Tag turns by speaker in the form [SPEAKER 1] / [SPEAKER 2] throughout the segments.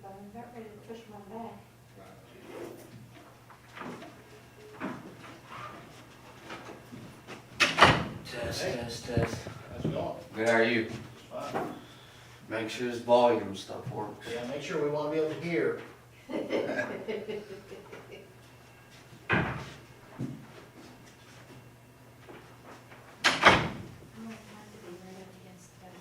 [SPEAKER 1] but I'm about ready to push one back.
[SPEAKER 2] Test,
[SPEAKER 3] Hey.
[SPEAKER 2] test, test.
[SPEAKER 3] How's it going?
[SPEAKER 2] Good, how are you?
[SPEAKER 3] Just fine.
[SPEAKER 2] Make sure this volume stuff works.
[SPEAKER 3] Yeah, make sure we want to be able to hear.
[SPEAKER 1] I don't want to be right up against the back.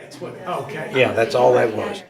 [SPEAKER 4] That's what, okay.
[SPEAKER 5] Yeah, that's all that was.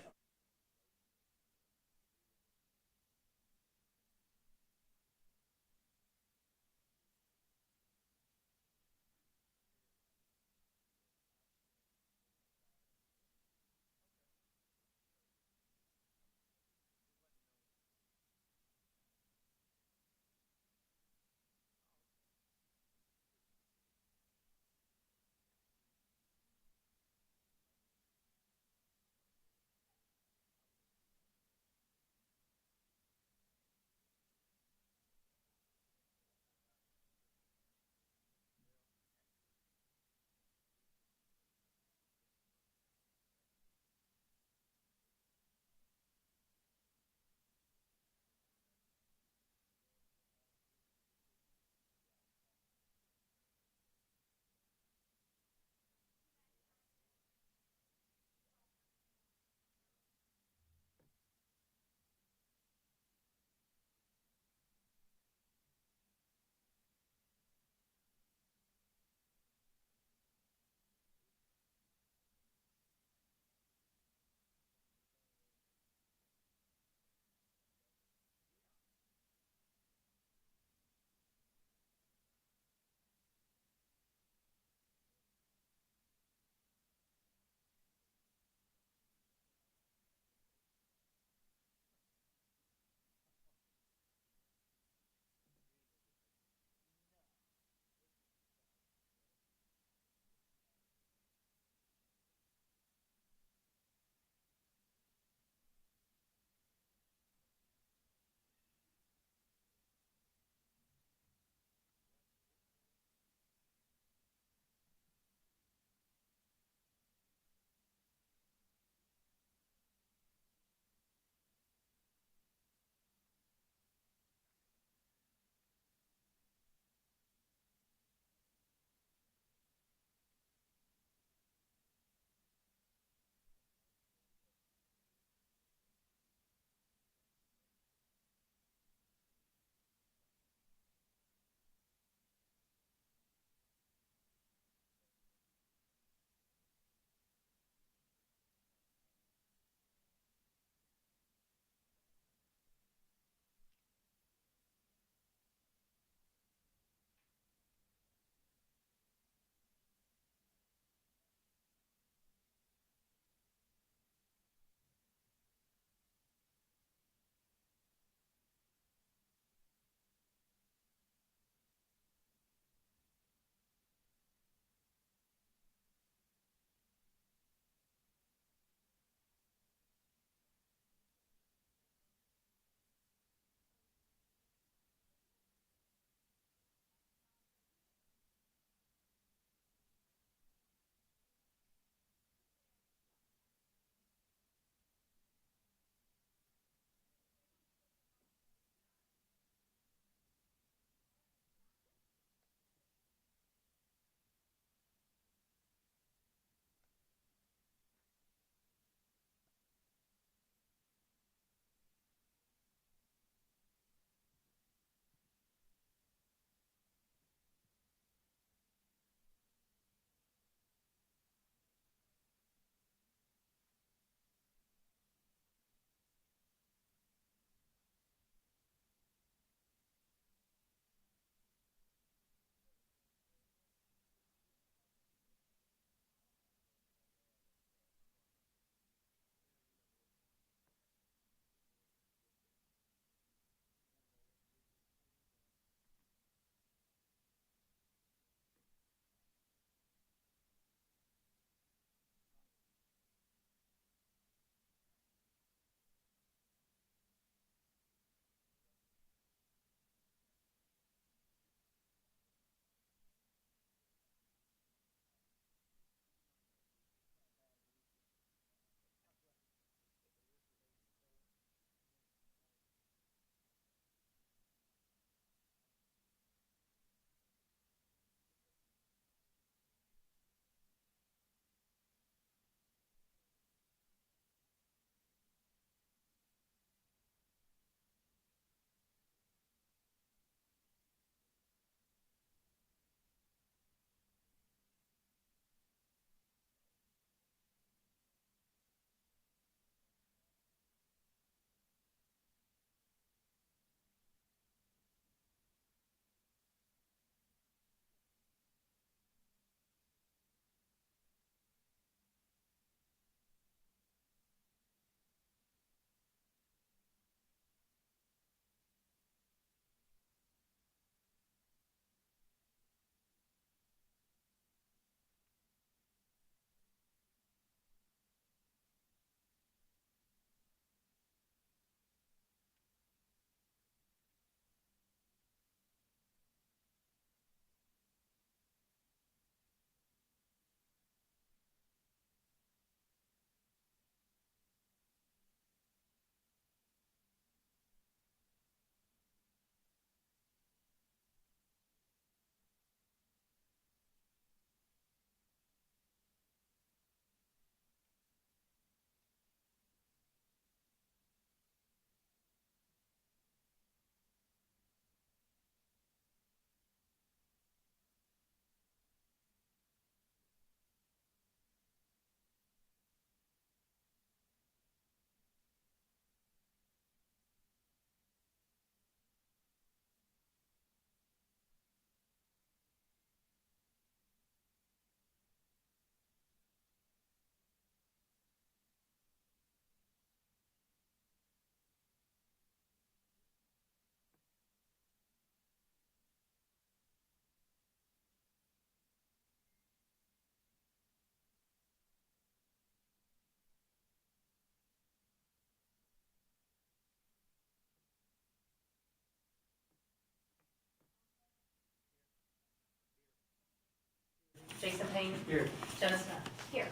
[SPEAKER 1] Payne.
[SPEAKER 4] Here.
[SPEAKER 1] Jenna Smith. Here.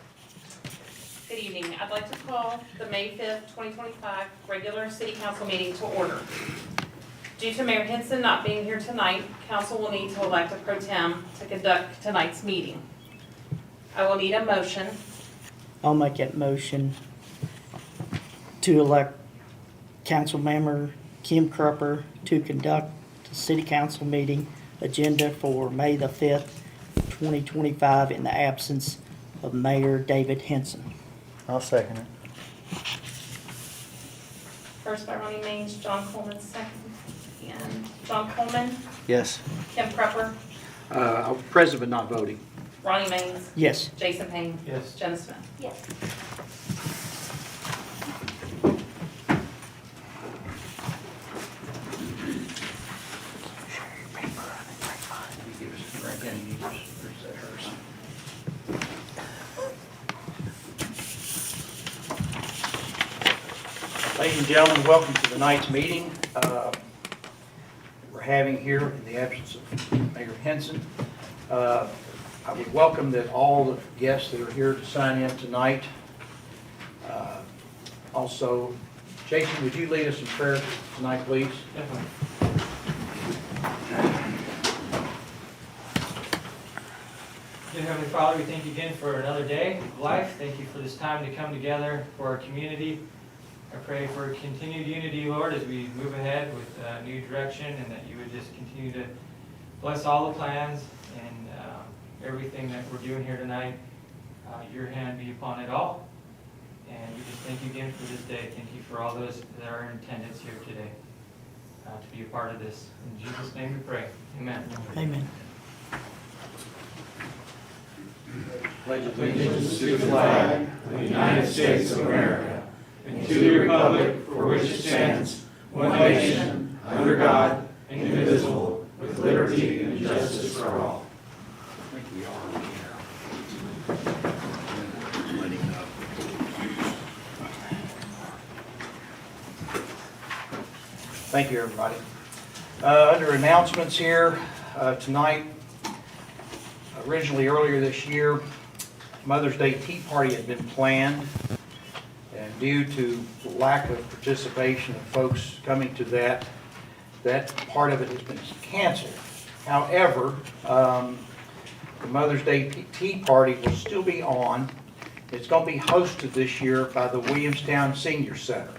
[SPEAKER 1] Good evening. I'd like to call the May 5th, 2025 regular city council meeting to order. Due to Mayor Henson not being here tonight, council will need to elect a pro tem to conduct tonight's meeting. I will need a motion.
[SPEAKER 5] I'll make that motion to elect council member Kim Crupper to conduct the city council meeting agenda for May the 5th, 2025 in the absence of Mayor David Henson.
[SPEAKER 4] I'll second it.
[SPEAKER 1] First by Ronnie Mange, John Coleman second. And John Coleman,
[SPEAKER 4] Yes.
[SPEAKER 1] Kim Crupper,
[SPEAKER 4] Present but not voting.
[SPEAKER 1] Ronnie Mange,
[SPEAKER 5] Yes.
[SPEAKER 1] Jason Payne.
[SPEAKER 4] Yes.
[SPEAKER 1] Jenna Smith. Yes.
[SPEAKER 6] Ladies and gentlemen, welcome to tonight's meeting. We're having here in the absence of Mayor Henson. I would welcome that all the guests that are here to sign in tonight. Also, Jason, would you lead us in prayer tonight, please?
[SPEAKER 4] Definitely. Dear Heavenly Father, we thank you again for another day of life. Thank you for this time to come together for our community. I pray for continued unity, Lord, as we move ahead with new direction, and that you would just continue to bless all the plans and everything that we're doing here tonight. Your hand be upon it all. And we just thank you again for this day. Thank you for all those that are in attendance here today to be a part of this. In Jesus' name we pray. Amen.
[SPEAKER 5] Amen.
[SPEAKER 6] Pledge
[SPEAKER 7] Allegiance to the flag of the United States of America and to the republic for which it stands, one nation, under God, indivisible, with liberty and justice for all.
[SPEAKER 6] I think we are here. Thank you, everybody. Under announcements here tonight, originally earlier this year, Mother's Day Tea Party had been planned, and due to lack of participation of folks coming to that part of it has been canceled. However, the Mother's Day Tea Party will still be on. It's going to be hosted this year by the Williamstown Senior Center.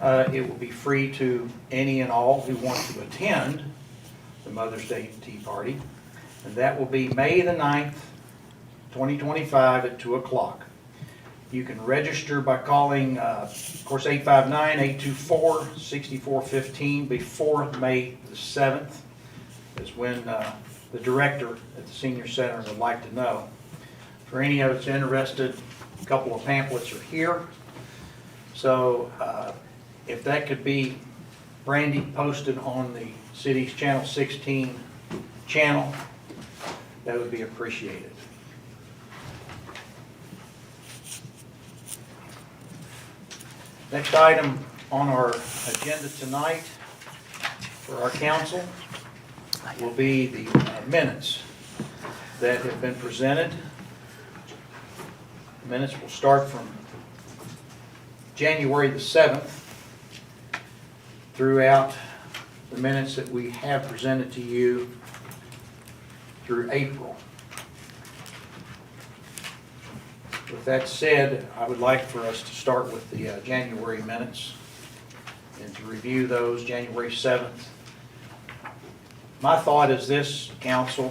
[SPEAKER 6] It will be free to any and all who want to attend the Mother's Day Tea Party, and that will be May the 9th, 2025 at 2 o'clock. You can register by calling, of course, 859-824-6415 before May the 7th, is when the director at the Senior Center would like to know. For any of us interested, a couple of pamphlets are here. So if that could be, Brandy, posted on the city's Channel 16 channel, that would be appreciated. Next item on our agenda tonight for our council will be the minutes that have been presented. The minutes will start from January the 7th throughout the minutes that we have presented to you through April. With that said, I would like for us to start with the January minutes and to review those, January 7th. My thought is this, council,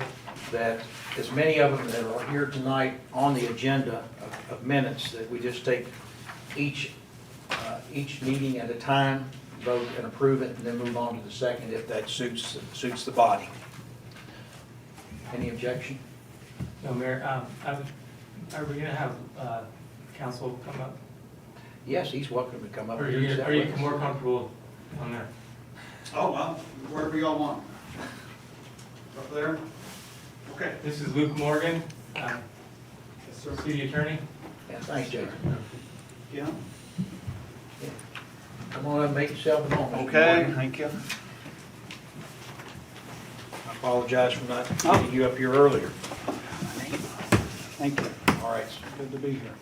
[SPEAKER 6] that as many of them that are here tonight on the agenda of minutes, that we just take each meeting at a time, vote and approve it, and then move on to the second if that suits the body. Any objection?
[SPEAKER 4] No, Mayor, are we gonna have council come up?
[SPEAKER 6] Yes, he's welcome to come up.
[SPEAKER 4] Or
[SPEAKER 6] and use that
[SPEAKER 4] are you
[SPEAKER 6] with us.
[SPEAKER 4] more comfortable on there?
[SPEAKER 7] Oh, well, wherever y'all want. Up there? Okay.
[SPEAKER 4] This is Luke Morgan,
[SPEAKER 7] Yes, sir.
[SPEAKER 4] city attorney.
[SPEAKER 6] Yeah, thanks, Jason.
[SPEAKER 7] Yeah.
[SPEAKER 6] Come on up and make yourself at home. Mr.
[SPEAKER 7] Okay,
[SPEAKER 6] Morgan.
[SPEAKER 7] thank you.
[SPEAKER 6] I apologize for not getting you up here earlier. Thank you. All right, it's good to be here.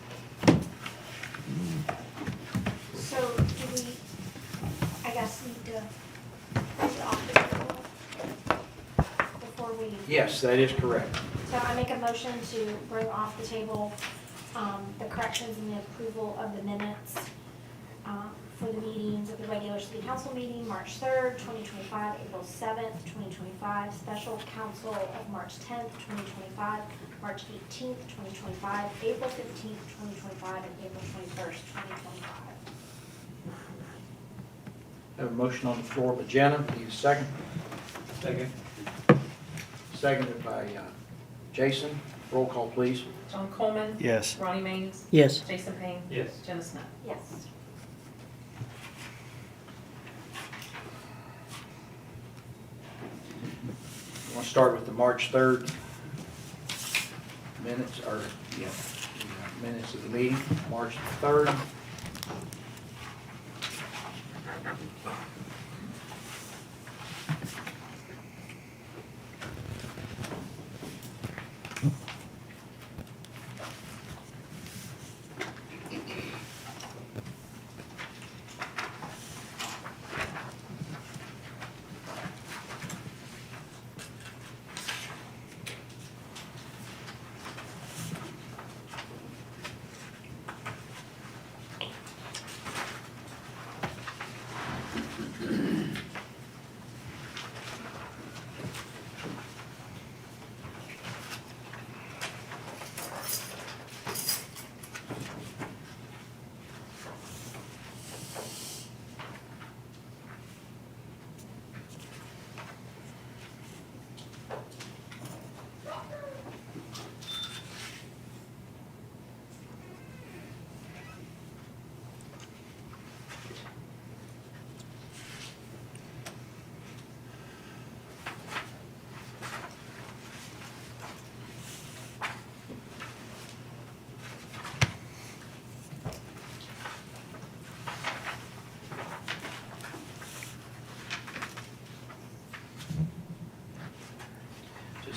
[SPEAKER 8] So do we, I guess, need to put it off the table before we?
[SPEAKER 6] Yes, that is correct.
[SPEAKER 8] So I make a motion to bring off the table the corrections and the approval of the minutes for the meetings of the regular city council meeting, March 3rd, 2025, April 7th, 2025, special council of March 10th, 2025, March 18th, 2025, April 15th, 2025, and April 21st, 2025.
[SPEAKER 6] Have a motion on the floor by Jenna. Need a second?
[SPEAKER 4] Second.
[SPEAKER 6] Seconded by Jason. Roll call, please.
[SPEAKER 1] John Coleman.
[SPEAKER 7] Yes.
[SPEAKER 1] Ronnie Maines.
[SPEAKER 5] Yes.
[SPEAKER 1] Jason Payne.
[SPEAKER 4] Yes.
[SPEAKER 1] Jenna Smith.
[SPEAKER 8] Yes.
[SPEAKER 6] I want to start with the March 3rd minutes, or, minutes of the meeting, March 3rd.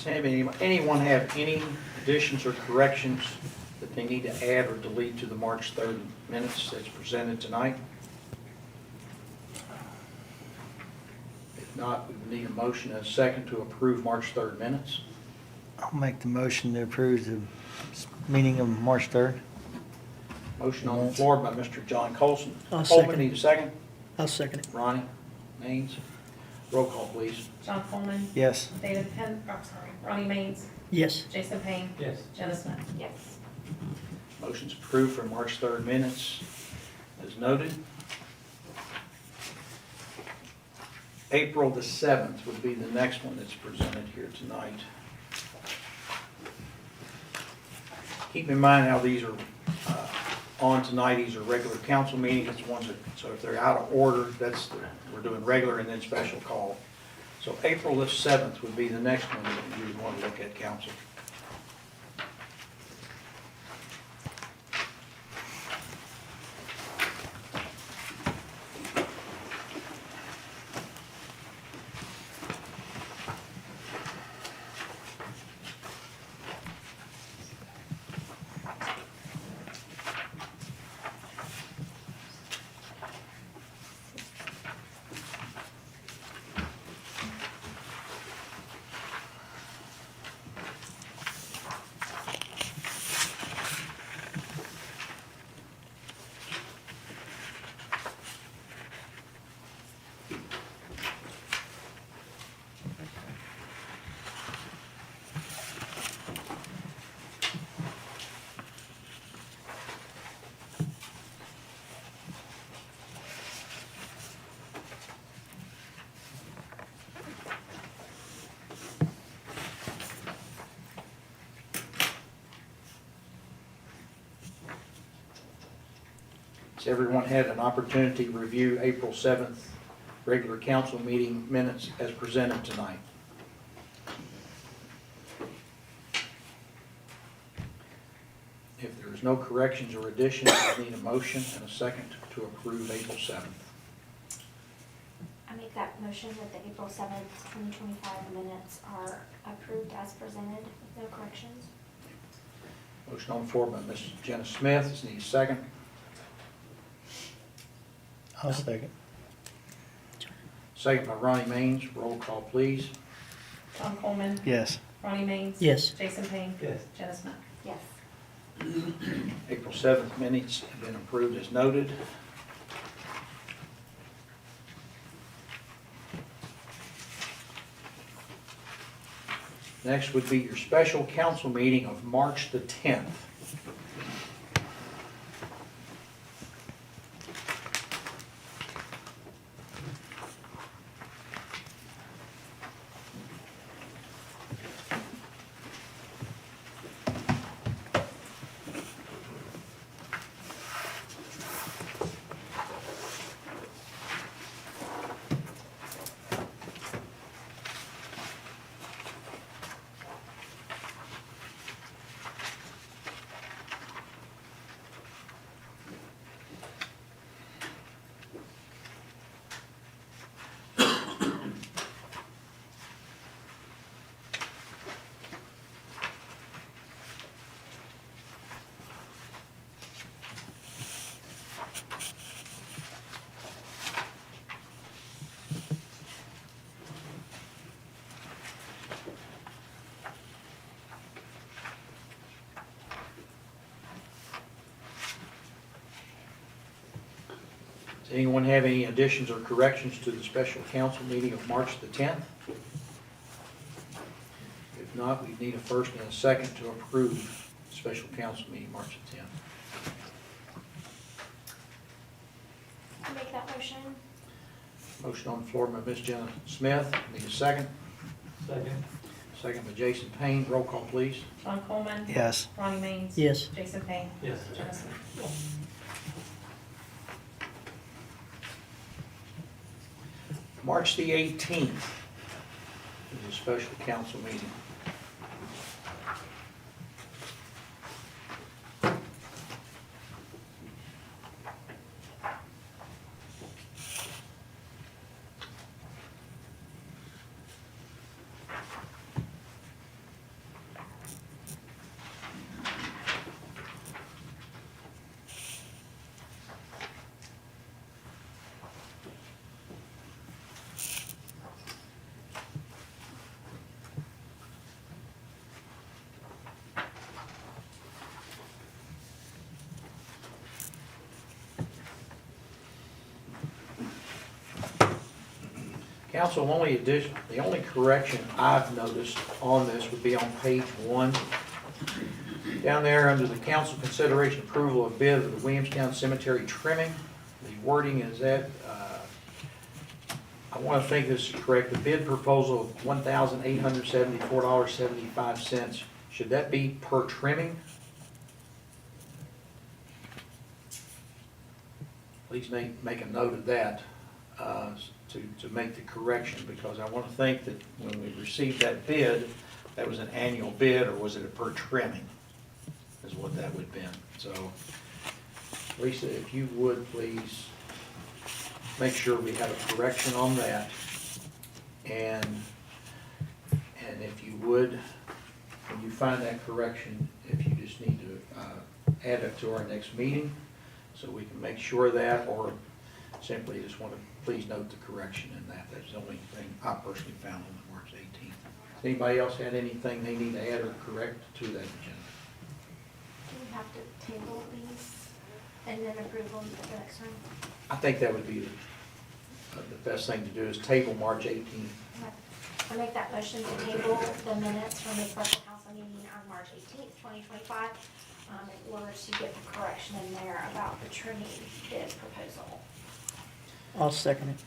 [SPEAKER 6] Does anyone have any additions or corrections that they need to add or delete to the March 3rd minutes that's presented tonight? If not, we would need a motion and a second to approve March 3rd minutes.
[SPEAKER 7] I'll make the motion to approve the meeting of March 3rd.
[SPEAKER 6] Motion on the floor by Mr. John Colson.
[SPEAKER 5] I'll
[SPEAKER 6] Coleman,
[SPEAKER 5] second.
[SPEAKER 6] need a second?
[SPEAKER 5] I'll second it.
[SPEAKER 6] Ronnie Maines. Roll call, please.
[SPEAKER 1] John Coleman.
[SPEAKER 7] Yes.
[SPEAKER 1] David Ronnie Maines.
[SPEAKER 5] Yes.
[SPEAKER 1] Jason Payne.
[SPEAKER 4] Yes.
[SPEAKER 1] Jenna Smith.
[SPEAKER 8] Yes.
[SPEAKER 6] Motion's approved for March 3rd minutes as noted. April the 7th would be the next one that's presented here tonight. Keep in mind how these are on tonight. These are regular council meetings. It's ones that, so if they're out of order, we're doing regular and then special call. So April the 7th would be the next one that you would want to look at, council. Has everyone had an opportunity to review April 7th regular council meeting minutes as presented tonight? If there is no corrections or additions, I need a motion and a second to approve April 7th.
[SPEAKER 8] I make that motion that the April 7th, 2025 minutes are approved as presented with no corrections.
[SPEAKER 6] Motion on the floor by Ms. Jenna Smith. Does need a second?
[SPEAKER 5] I'll second.
[SPEAKER 6] Second by Ronnie Maines. Roll call, please.
[SPEAKER 1] John Coleman,
[SPEAKER 5] Yes.
[SPEAKER 1] Ronnie Maines.
[SPEAKER 5] Yes.
[SPEAKER 1] Jason Payne.
[SPEAKER 4] Yes.
[SPEAKER 1] Jenna Smith.
[SPEAKER 8] Yes.
[SPEAKER 6] April 7th minutes have been approved as noted. Next would be your special council meeting of March the 10th. Does anyone have any additions or corrections to the special council meeting of March the 10th? If not, we need a first and a second to approve the special council meeting March the 10th.
[SPEAKER 8] I'll make that motion.
[SPEAKER 6] Motion on the floor by Ms. Jenna Smith. Need a second?
[SPEAKER 4] Second.
[SPEAKER 6] Second by Jason Payne. Roll call, please.
[SPEAKER 1] John Coleman.
[SPEAKER 5] Yes.
[SPEAKER 1] Ronnie Maines.
[SPEAKER 5] Yes.
[SPEAKER 1] Jason Payne.
[SPEAKER 4] Yes.
[SPEAKER 1] Jenna Smith.
[SPEAKER 6] March the 18th is a special council meeting. Council, the only correction I've noticed on this would be on page 1. Down there, under the council consideration approval of bid of the Williamstown Cemetery trimming, the wording is that, I want to think this is correct, the bid proposal of $1,874.75. Should that be per trimming? Please make a note of that. To make the correction, because I want to think that when we received that bid, that was an annual bid, or was it a per trimming, is what that would have been. So, Lisa, if you would, please make sure we have a correction on that. And if you would, when you find that correction, if you just need to add it to our next meeting, so we can make sure of that, or simply just want to please note the correction in that. That's the only thing I personally found on the March 18th. Has anybody else had anything they need to add or correct to that agenda?
[SPEAKER 8] Do we have to table these and then approve them at the next time?
[SPEAKER 6] I think that would be the best thing to do, is table March 18th.
[SPEAKER 8] I make that motion to table the minutes from the special council meeting on March 18th, 2025, in order to get the correction in there about the trimming bid proposal.
[SPEAKER 5] I'll second it.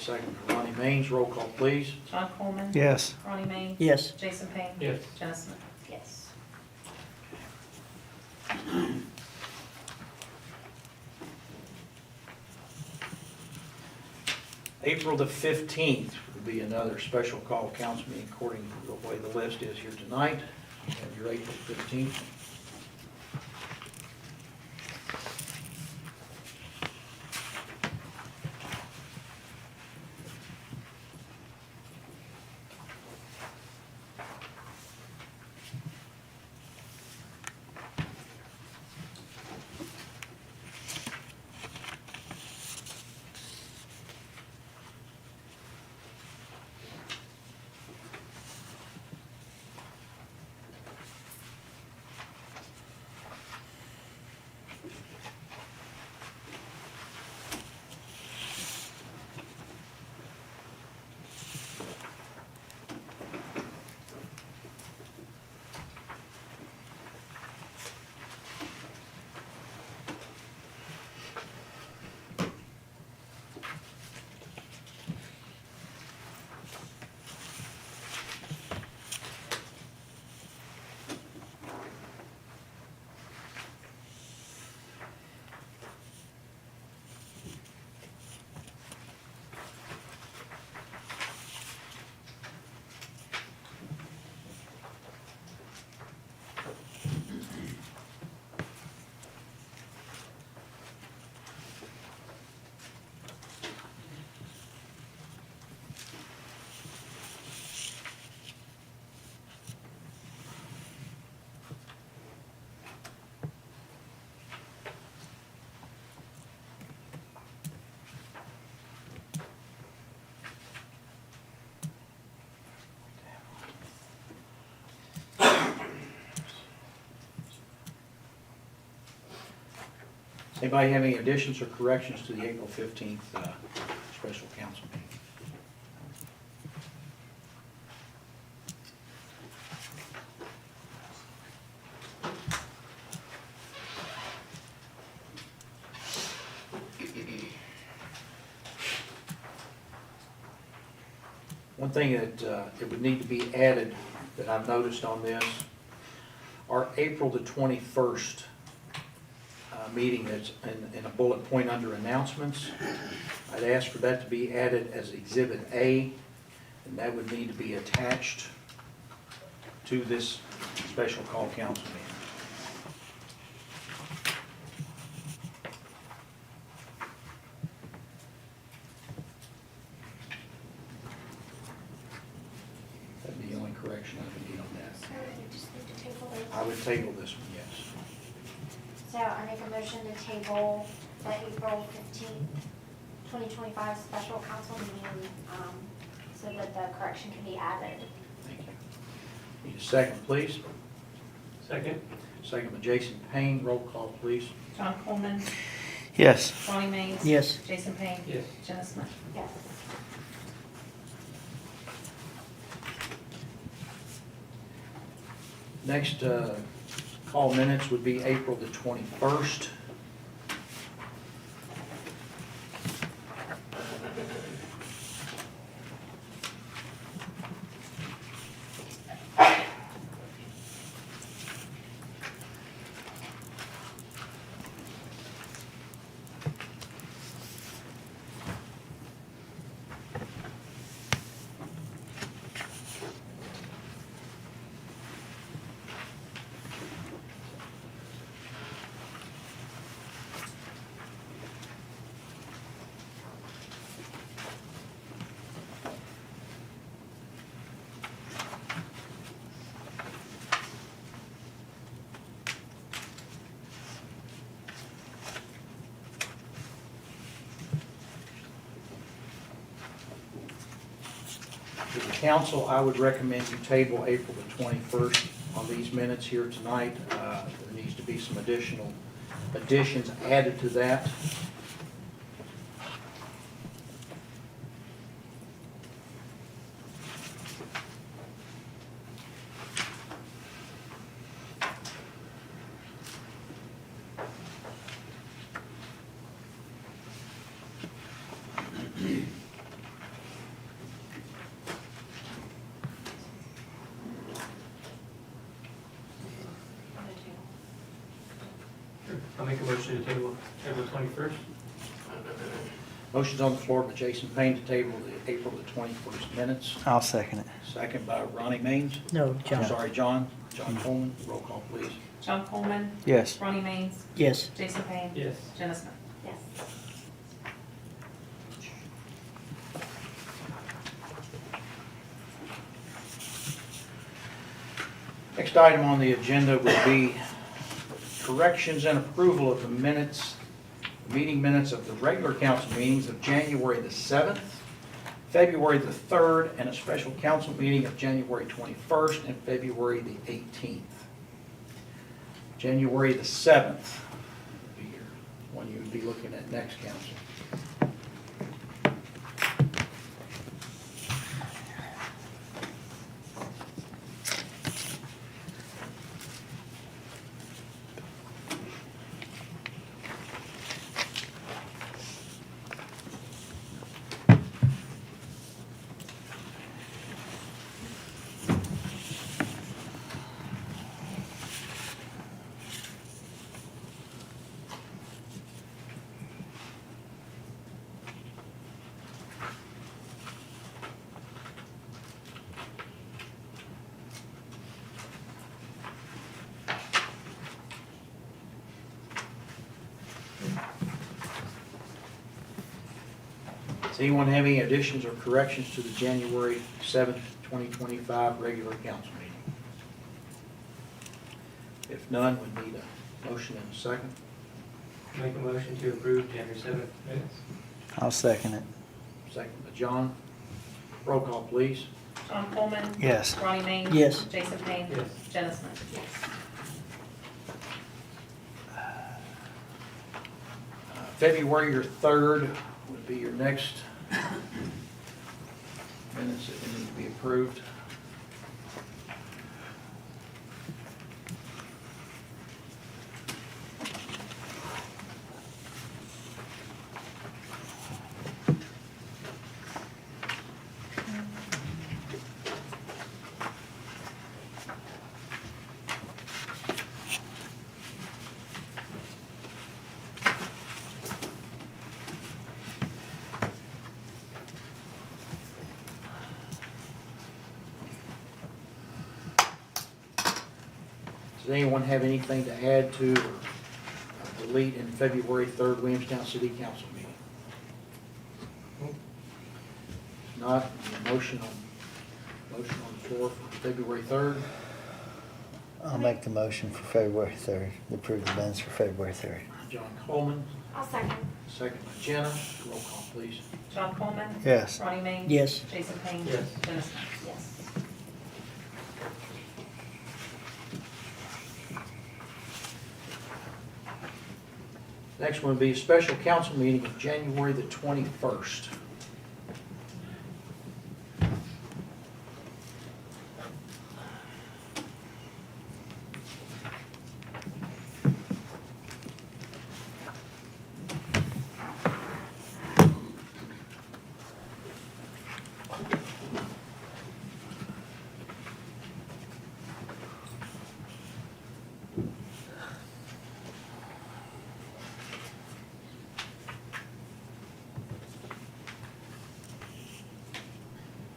[SPEAKER 6] Second by Ronnie Maines. Roll call, please.
[SPEAKER 1] John Coleman.
[SPEAKER 5] Yes.
[SPEAKER 1] Ronnie Maines.
[SPEAKER 5] Yes.
[SPEAKER 1] Jason Payne.
[SPEAKER 4] Yes.
[SPEAKER 1] Jenna Smith.
[SPEAKER 8] Yes.
[SPEAKER 6] April the 15th will be another special call council meeting according to the way the list is here tonight. You have your April 15th. Anybody have any additions or corrections to the April 15th special council meeting? One thing that it would need to be added that I've noticed on this, our April the 21st meeting that's in a bullet point under announcements, I'd ask for that to be added as Exhibit A, and that would need to be attached to this special call council meeting. That'd be the only correction I would need on that.
[SPEAKER 8] So you just need to table it.
[SPEAKER 6] I would table this one, yes.
[SPEAKER 8] So I make a motion to table the April 15th, 2025 special council meeting, so that the correction can be added.
[SPEAKER 6] Thank you. Need a second, please.
[SPEAKER 4] Second?
[SPEAKER 6] Second by Jason Payne. Roll call, please.
[SPEAKER 1] John Coleman,
[SPEAKER 5] Yes.
[SPEAKER 1] Ronnie Mays.
[SPEAKER 5] Yes.
[SPEAKER 1] Jason Payne.
[SPEAKER 4] Yes.
[SPEAKER 1] Jenna Smith.
[SPEAKER 8] Yes.
[SPEAKER 6] Next call minutes would be April the 21st. To the council, I would recommend you table April the 21st on these minutes here tonight. There needs to be some additional additions added to that.
[SPEAKER 4] I'll make a motion to table April 21st.
[SPEAKER 6] Motion's on the floor by Jason Payne to table the April the 21st minutes.
[SPEAKER 5] I'll second it.
[SPEAKER 6] Second by Ronnie Maines.
[SPEAKER 5] No,
[SPEAKER 6] I'm
[SPEAKER 5] John.
[SPEAKER 6] sorry, John Coleman. Roll call, please.
[SPEAKER 1] John Coleman,
[SPEAKER 5] Yes.
[SPEAKER 1] Ronnie Mays.
[SPEAKER 5] Yes.
[SPEAKER 1] Jason Payne.
[SPEAKER 4] Yes.
[SPEAKER 1] Jenna Smith.
[SPEAKER 8] Yes.
[SPEAKER 6] Next item on the agenda would be corrections and approval of the minutes, meeting minutes of the regular council meetings of January the 7th, February the 3rd, and a special council meeting of January 21st and February the 18th. January the 7th would be your one you would be looking at next, council. Does anyone have any additions or corrections to the January 7th, 2025 regular council meeting? If none, we need a motion and a second.
[SPEAKER 4] Make a motion to approve January 7th minutes.
[SPEAKER 5] I'll second it.
[SPEAKER 6] Second by John. Roll call, please.
[SPEAKER 1] John Coleman.
[SPEAKER 5] Yes.
[SPEAKER 1] Ronnie Mays.
[SPEAKER 5] Yes.
[SPEAKER 1] Jason Payne.
[SPEAKER 4] Yes.
[SPEAKER 1] Jenna Smith.
[SPEAKER 8] Yes.
[SPEAKER 6] February your 3rd would be your next minutes that need to be approved. Does anyone have anything to add to or delete in February 3rd Williamstown City Council meeting? If not, a motion on the floor for February 3rd.
[SPEAKER 9] I'll make the motion for February 3rd, to approve the minutes for February 3rd.
[SPEAKER 6] John Coleman,
[SPEAKER 8] I'll second.
[SPEAKER 6] second by Jenna. Roll call, please.
[SPEAKER 1] John Coleman.
[SPEAKER 9] Yes.
[SPEAKER 1] Ronnie Main.
[SPEAKER 5] Yes.
[SPEAKER 1] Jason Payne.
[SPEAKER 4] Yes.
[SPEAKER 1] Jenna Smith.
[SPEAKER 8] Yes.
[SPEAKER 6] Next one will be a special council meeting of January the 21st.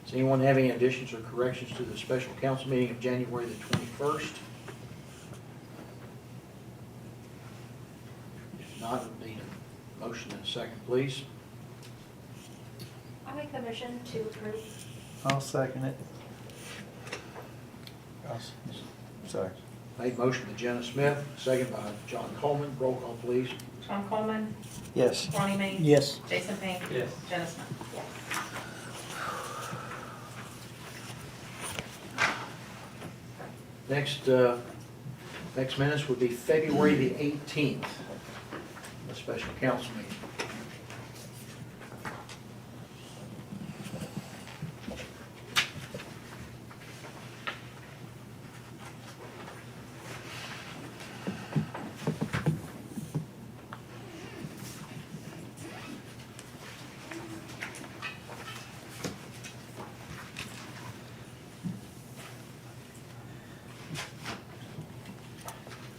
[SPEAKER 6] Does anyone have any additions or corrections to the special council meeting of January the 21st? If not, we'll need a motion and a second, please.
[SPEAKER 8] I'll make the motion to approve.
[SPEAKER 9] I'll second it. Sorry.
[SPEAKER 6] Made motion by Jenna Smith, second by John Coleman. Roll call, please.
[SPEAKER 1] John Coleman.
[SPEAKER 9] Yes.
[SPEAKER 1] Ronnie Main.
[SPEAKER 5] Yes.
[SPEAKER 1] Jason Payne.
[SPEAKER 4] Yes.
[SPEAKER 1] Jenna Smith.
[SPEAKER 8] Yes.
[SPEAKER 6] Next minutes would be February the 18th, a special council meeting.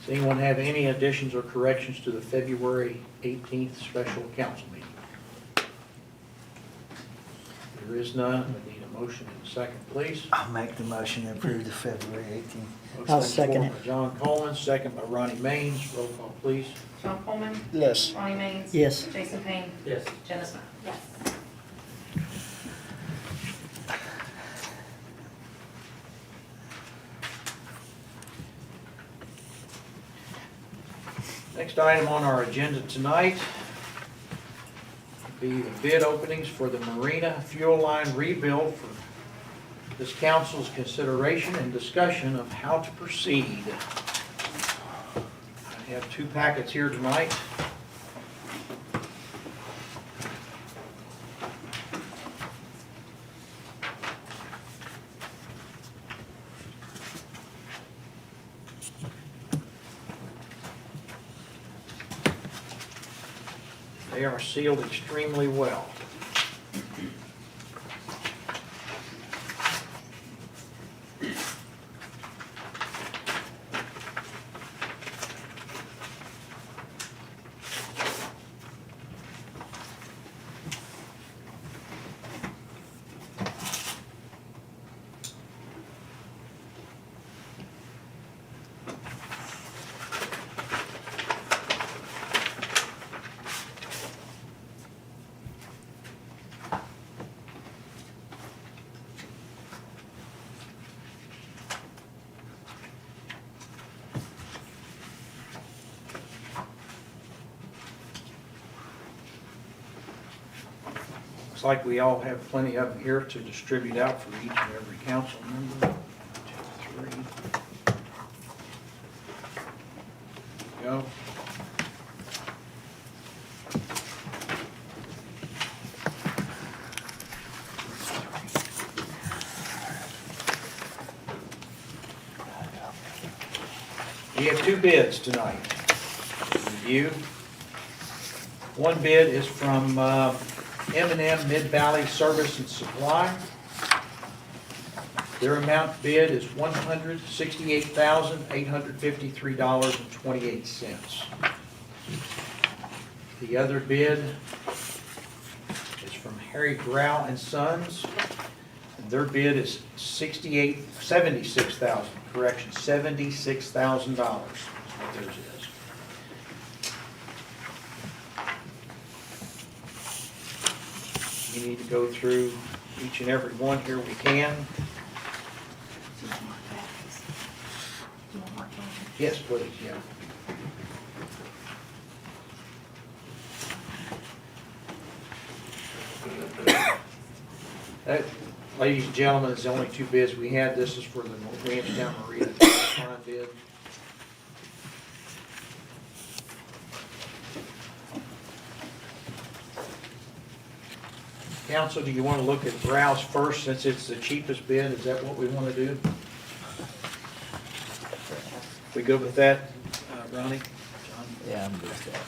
[SPEAKER 6] Does anyone have any additions or corrections to the February 18th special council meeting? There is none. We need a motion and a second, please.
[SPEAKER 9] I'll make the motion to approve the February 18th.
[SPEAKER 6] Motion
[SPEAKER 5] I'll
[SPEAKER 6] on the
[SPEAKER 5] second
[SPEAKER 6] floor
[SPEAKER 5] it.
[SPEAKER 6] by John Coleman, second by Ronnie Mains. Roll call, please.
[SPEAKER 1] John Coleman.
[SPEAKER 9] Yes.
[SPEAKER 1] Ronnie Main.
[SPEAKER 5] Yes.
[SPEAKER 1] Jason Payne.
[SPEAKER 4] Yes.
[SPEAKER 1] Jenna Smith.
[SPEAKER 8] Yes.
[SPEAKER 6] Next item on our agenda tonight will be the bid openings for the Marina fuel line rebuild for this council's consideration and discussion of how to proceed. I have two packets here tonight. They are sealed extremely well. Looks like we all have plenty of them here to distribute out for each and every council member. 1, 2, 3. There we go. have two bids tonight. Review. One bid is from M&M Mid-Valley Service and Supply. Their amount bid is $168,853.28. The other bid is from Harry Grau and Sons. And their bid is $76,000, $76,000 is what theirs is. You need to go through each and every one here we can. Yes, please, yeah. That, ladies and gentlemen, is the only two bids we had. This is for the Williamstown Marina bid. Council, do you want to look at Browse first since it's the cheapest bid? Is that what we want to do? We good with that, Ronnie? John?
[SPEAKER 9] Yeah, I'm good with that.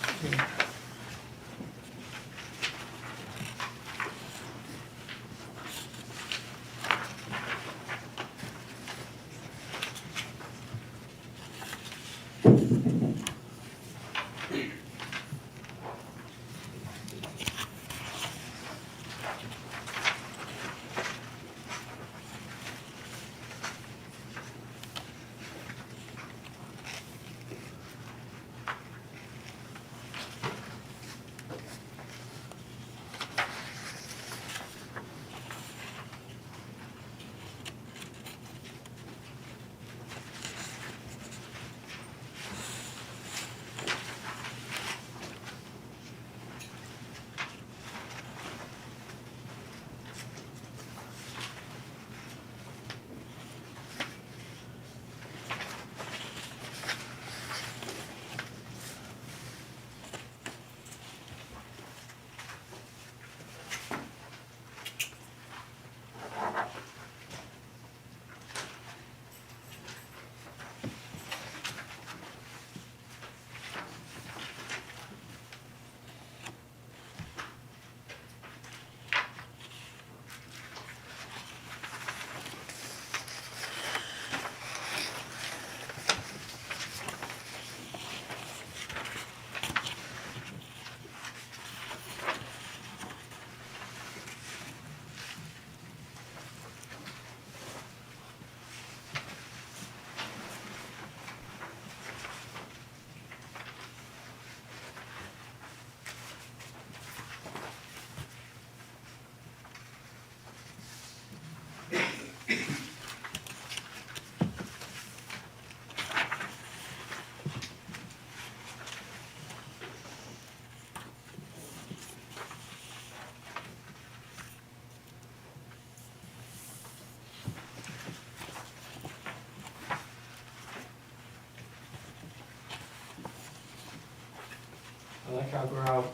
[SPEAKER 4] I like how Grau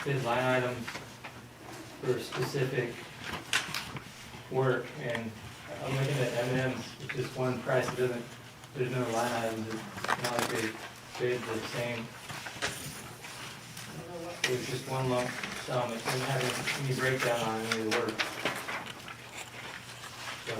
[SPEAKER 4] bids line items for specific work, and I'm looking at M&M's, it's just one price, it doesn't, there's no line items, it's not like they bid the same. It's just one lump sum, it doesn't have any breakdown on any of the work. So,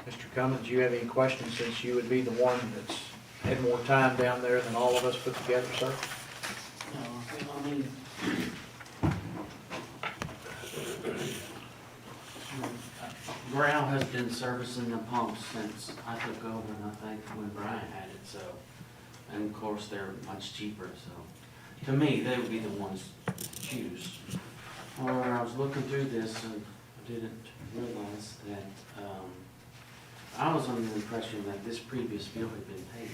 [SPEAKER 6] Mr. Cummins, do you have any questions since you would be the one that's had more time down there than all of us put together, sir?
[SPEAKER 2] I mean, Brown has been servicing the pumps since I took over, and I think when Brian had it, so, and of course, they're much cheaper, so, to me, they would be the ones to choose. However, I was looking through this and I didn't realize that, I was under the impression that this previous bill had been paid.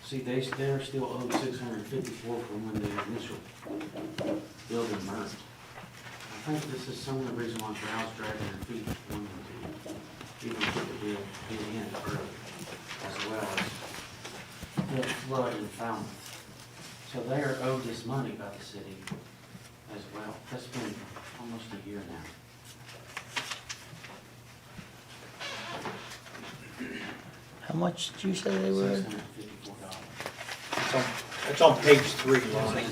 [SPEAKER 2] See, they're still owed $654 from when the initial building merged. I think this is some of the reason why Brow's dragging their feet on to even put the bill in early, as well as the flood in Falmouth. So they are owed this money by the city as well. That's been almost a year now.
[SPEAKER 9] How much did you say they were?
[SPEAKER 2] $654.
[SPEAKER 6] It's on page 3, Lonnie.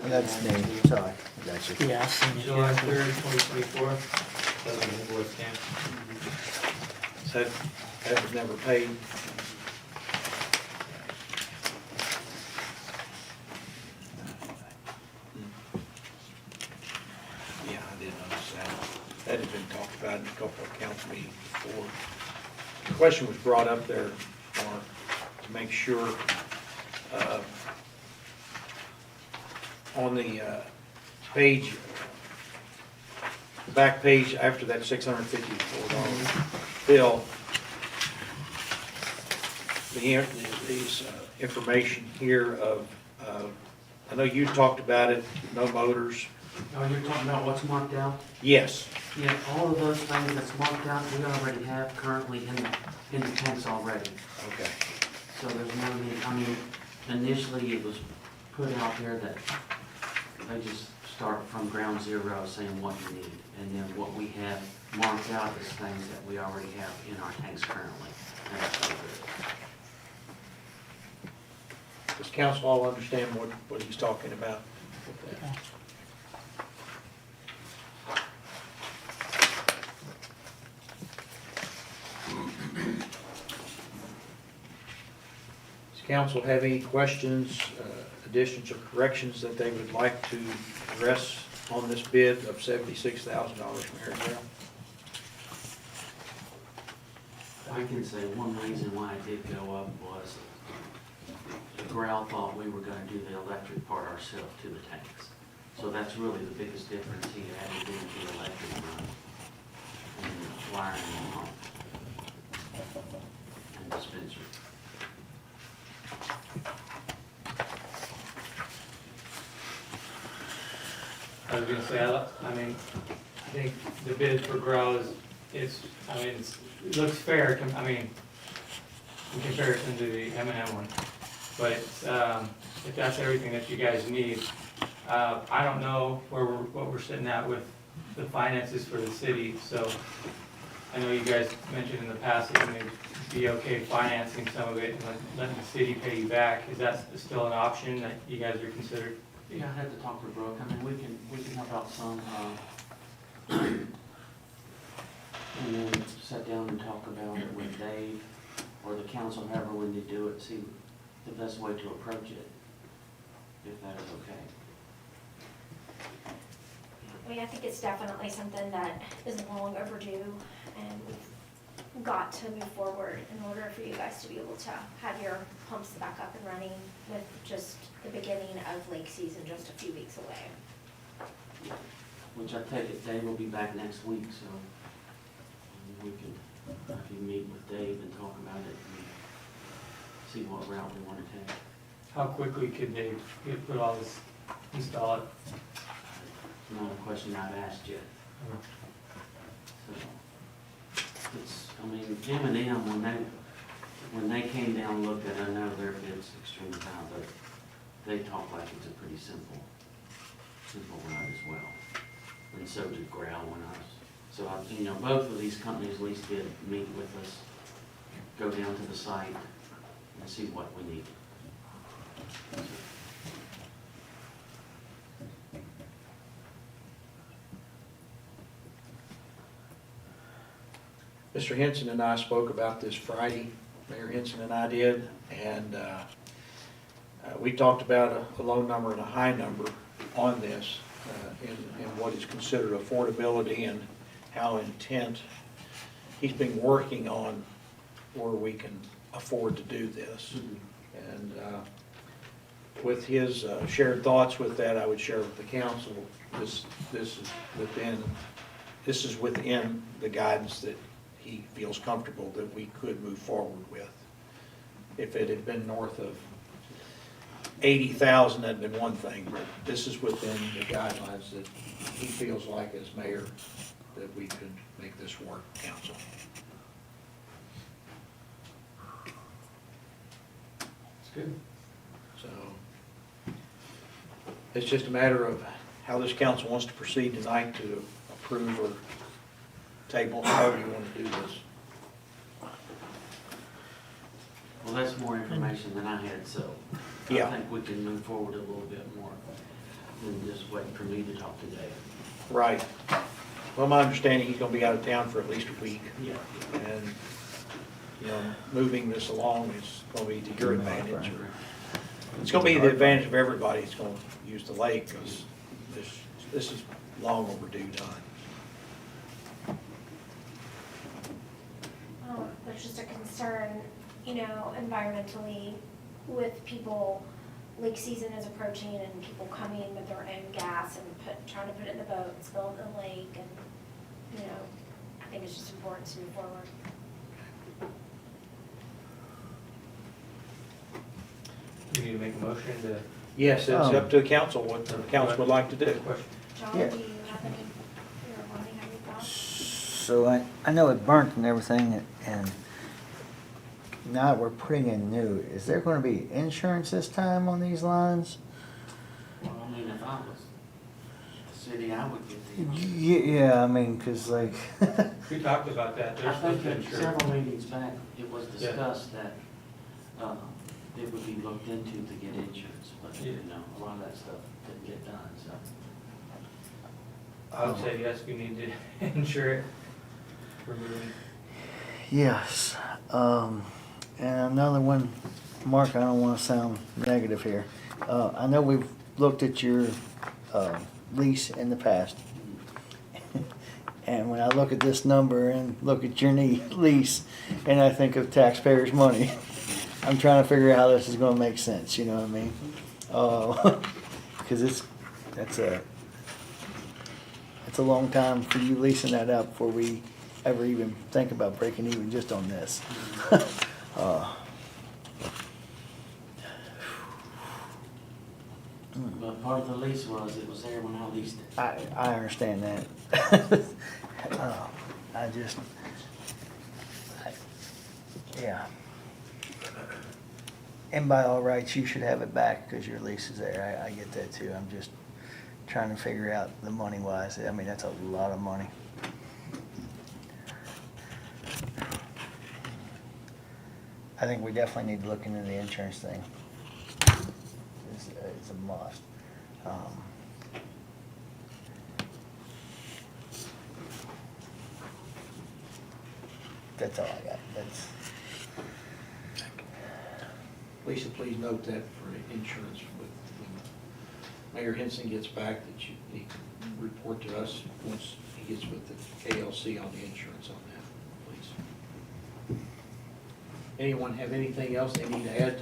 [SPEAKER 9] That's me, sorry, gotcha.
[SPEAKER 5] Yeah, I seen it.
[SPEAKER 4] July 3rd, 2024. That was an invoice, Cam.
[SPEAKER 6] So that was never paid. Yeah, I did notice that. That had been talked about in a couple of council meetings before. The question was brought up there, Mark, to make sure, on the page, the back page after that $654 bill, these information here of, I know you talked about it, no motors.
[SPEAKER 2] Oh, you're talking about what's marked out?
[SPEAKER 6] Yes.
[SPEAKER 2] Yeah, all of those things that's marked out, we already have currently in the tanks already.
[SPEAKER 6] Okay.
[SPEAKER 2] So there's no need, I mean, initially it was put out there that they just start from ground zero saying what you need. And then what we have marked out is things that we already have in our tanks currently. And that's all good.
[SPEAKER 6] Does council all understand what he's talking about with that? Does council have any questions, additions or corrections that they would like to address on this bid of $76,000 from Harry Brown?
[SPEAKER 2] I can say one reason why it did go up was Growl thought we were gonna do the electric part ourselves to the tanks. So that's really the biggest difference. He added in the electric run and the wiring and pump and dispenser.
[SPEAKER 4] I was gonna say, I mean, I think the bid for Growl it looks fair, I mean, in comparison to the M&M one. But if that's everything that you guys need, I don't know what we're sitting at with the finances for the city, so I know you guys mentioned in the past that you may be okay financing some of it and letting the city pay you back. Is that still an option that you guys are considered?
[SPEAKER 2] Yeah, I had to talk to Brooke. I mean, we can help out some, and then sit down and talk about it with Dave or the council, however we need to do it, see the best way to approach it, if that is okay.
[SPEAKER 8] I mean, I think it's definitely something that is long overdue, and we've got to move forward in order for you guys to be able to have your pumps back up and running with just the beginning of lake season just a few weeks away.
[SPEAKER 2] Which I take it Dave will be back next week, so we can, I can meet with Dave and talk about it and see what route we want to take.
[SPEAKER 4] How quickly could they put all this, install it?
[SPEAKER 2] Not a question I've asked yet. So, it's, I mean, M&M, when they came down and looked at it, I know their bid's extremely high, but they talk like it's a pretty simple ride as well. And so did Growl when I was, so I, you know, both of these companies at least did meet with us, go down to the site and see what we need.
[SPEAKER 6] Mr. Henson and I spoke about this Friday, Mayor Henson and I did, and we talked about a low number and a high number on this in what is considered affordability and how intent he's been working on where we can afford to do this. And with his shared thoughts with that, I would share with the council, this is within the guidance that he feels comfortable that we could move forward with. If it had been north of 80,000, that'd been one thing, but this is within the guidelines that he feels like as mayor that we could make this work, council.
[SPEAKER 4] Good.
[SPEAKER 6] So it's just a matter of how this council wants to proceed tonight to approve or table, however you want to do this.
[SPEAKER 2] Well, that's more information than I had, so
[SPEAKER 6] Yeah.
[SPEAKER 2] I think we can move forward a little bit more than just waiting for me to talk today.
[SPEAKER 6] Right. Well, my understanding, he's gonna be out of town for at least a week,
[SPEAKER 2] Yeah.
[SPEAKER 6] and, you know, moving this along is gonna be to your advantage. It's gonna be the advantage of everybody that's gonna use the lake, because this is long overdue done.
[SPEAKER 8] There's just a concern, you know, environmentally with people, lake season is approaching and people coming with their own gas and trying to put it in the boat and spill it in the lake, and, you know, I think it's just important to move forward.
[SPEAKER 4] You need to make a motion to.
[SPEAKER 6] Yes, it's up to the council, what the council would like to do.
[SPEAKER 4] Question.
[SPEAKER 8] John,
[SPEAKER 9] Yeah.
[SPEAKER 8] do you have any, or Ronnie, have any thoughts?
[SPEAKER 9] So I know it burnt and everything, and now we're putting in new. Is there gonna be insurance this time on these lines?
[SPEAKER 2] Well, I mean, if I was the city, I would get the.
[SPEAKER 9] Yeah, I mean, 'cause like,
[SPEAKER 4] We talked about that,
[SPEAKER 2] I
[SPEAKER 4] there's
[SPEAKER 2] think
[SPEAKER 4] no
[SPEAKER 2] at
[SPEAKER 4] insurance.
[SPEAKER 2] several meetings back, it was
[SPEAKER 4] Yeah.
[SPEAKER 2] discussed that, it would be looked into to get insurance, but, you know, a lot of that stuff didn't get done, so.
[SPEAKER 4] I would say yes, we need to insure it. We're moving.
[SPEAKER 9] yes. And another one, Mark, I don't wanna sound negative here. I know we've looked at your, lease in the past. And when I look at this number and look at your lease, and I think of taxpayers' money, I'm trying to figure out how this is gonna make sense, you know what I mean? 'Cause that's a long time for you leasing that out before we ever even think about breaking even just on this.
[SPEAKER 2] But part of the lease was, it was there when I leased it.
[SPEAKER 9] I understand that. I just, yeah. And by all rights, you should have it back because your lease is there. I get that too. I'm just trying to figure out the money wise. I mean, that's a lot of money. I think we definitely need to look into the insurance thing. It's a must. That's all I got. That's,
[SPEAKER 6] Lisa, please note that for insurance, when Mayor Henson gets back, that he can report to us once he gets with the KLC on the insurance on that, please. Anyone have anything else they need to add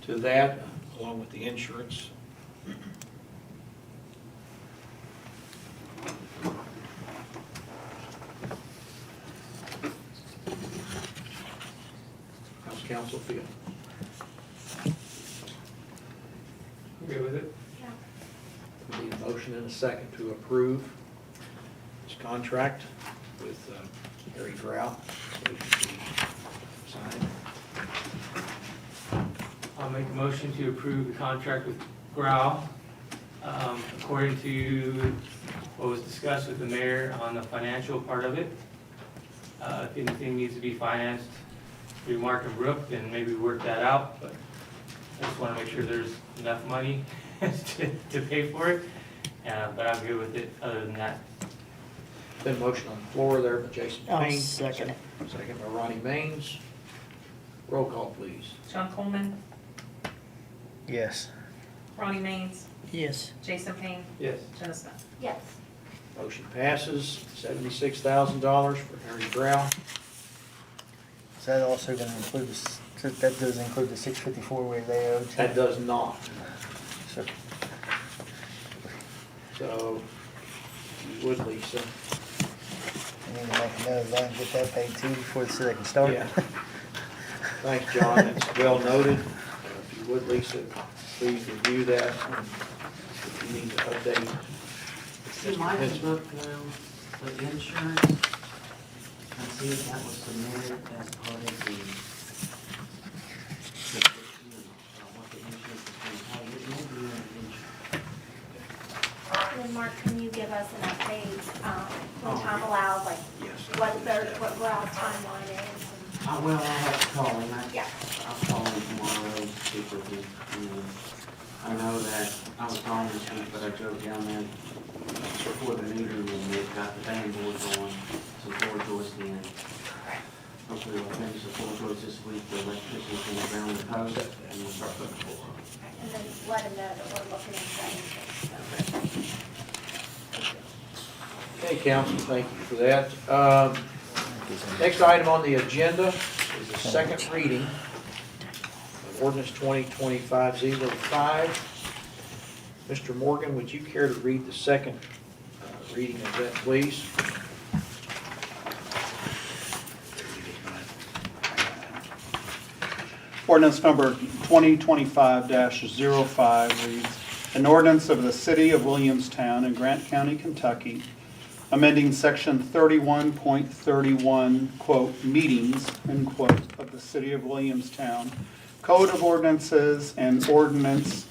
[SPEAKER 6] to that, along with the insurance? How's council feel?
[SPEAKER 4] Okay with it?
[SPEAKER 8] Yeah.
[SPEAKER 6] We need a motion and a second to approve this contract with Harry Drow. So it can be signed.
[SPEAKER 4] I'll make a motion to approve the contract with Grau, according to what was discussed with the mayor on the financial part of it. If anything needs to be financed through Mark and Brooke, then maybe work that out, but I just wanna make sure there's enough money to pay for it. But I'm good with it, other than that.
[SPEAKER 6] Been motion on the floor there by Jason
[SPEAKER 5] I'll
[SPEAKER 6] Payne.
[SPEAKER 5] second it.
[SPEAKER 6] Second by Ronnie Maines. Roll call, please.
[SPEAKER 1] John Coleman,
[SPEAKER 9] yes.
[SPEAKER 1] Ronnie Maines,
[SPEAKER 5] Yes.
[SPEAKER 1] Jason Payne,
[SPEAKER 4] Yes.
[SPEAKER 1] Jenna Smith.
[SPEAKER 8] Yes.
[SPEAKER 6] Motion passes. $76,000 for Harry Drow.
[SPEAKER 9] Is that also gonna include that does include the 654 where they owed?
[SPEAKER 6] That does not.
[SPEAKER 9] So,
[SPEAKER 6] So, if you would, Lisa.
[SPEAKER 9] we need to make a note of that and get that paid too before so they can start.
[SPEAKER 6] Yeah. Thanks, John. It's well noted. If you would, Lisa, please review that. If you need to update.
[SPEAKER 2] You might have looked, the insurance, and see if that was submitted as part of the,
[SPEAKER 8] what Growl's timeline is.
[SPEAKER 2] Well, I'll have to call him.
[SPEAKER 8] Yeah.
[SPEAKER 2] I'll call him tomorrow to speak with him. I know that I was calling this week, but I drove down there before the meeting and they've got the band board going, some floor joisting in. Hopefully we'll finish the floor joist this week, the electrician's gonna ground the post and we'll start putting the floor on.
[SPEAKER 8] And then let him know that we're looking at that.
[SPEAKER 6] Okay, council, thank you for that. Next item on the agenda is the second reading of ordinance 2025-05. Mr. Morgan, would you care to read the second reading of that, please?
[SPEAKER 10] Ordinance number 2025-05 reads, an ordinance of the City of Williamstown in Grant County, Kentucky, amending section 31.31, quote, meetings, end quote, of the City of Williamstown, Code of Ordinances and Ordinance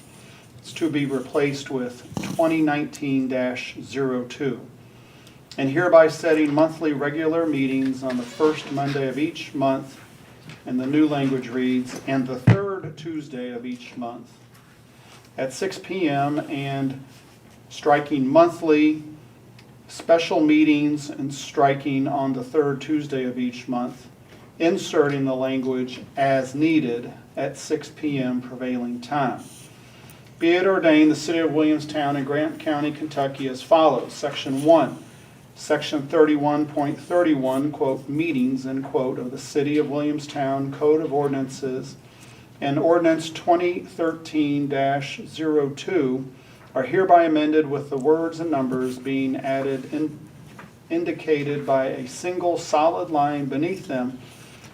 [SPEAKER 10] to be replaced with 2019-02, and hereby setting monthly regular meetings on the first Monday of each month, and the new language reads, and the third Tuesday of each month at 6 p.m. and striking monthly special meetings and striking on the third Tuesday of each month, inserting the language as needed at 6 p.m. prevailing time. Be it ordained, the City of Williamstown in Grant County, Kentucky as follows. Section 1, Section 31.31, quote, meetings, end quote, of the City of Williamstown Code of Ordinances and Ordinance 2013-02 are hereby amended with the words and numbers being added indicated by a single solid line beneath them,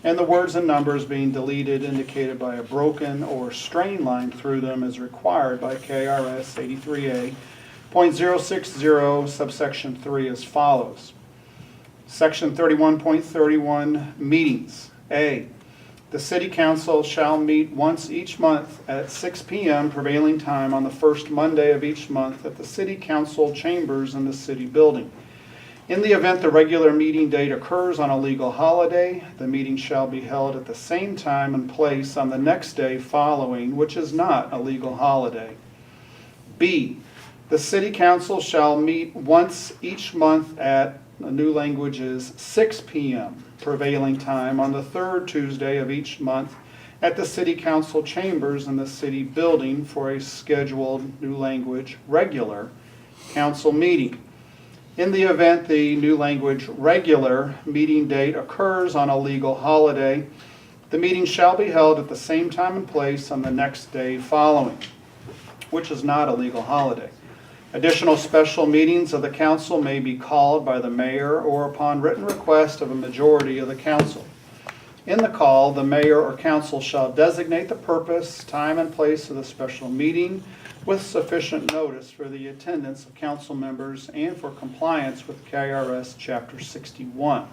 [SPEAKER 10] and the words and numbers being deleted indicated by a broken or strained line through them as required by KRS 83A.060 subsection 3 as follows. Section 31.31 meetings. A. The City Council shall meet once each month at 6 p.m. prevailing time on the first Monday of each month at the City Council chambers in the City Building. In the event the regular meeting date occurs on a legal holiday, the meeting shall be held at the same time and place on the next day following, which is not a legal holiday. B. The City Council shall meet once each month at, the new language is 6 p.m. prevailing time on the third Tuesday of each month at the City Council chambers in the City Building for a scheduled, new language, regular council meeting. In the event the new language regular meeting date occurs on a legal holiday, the meeting shall be held at the same time and place on the next day following, which is not a legal holiday. Additional special meetings of the council may be called by the mayor or upon written request of a majority of the council. In the call, the mayor or council shall designate the purpose, time, and place of the special meeting with sufficient notice for the attendance of council members and for compliance with KRS Chapter 61.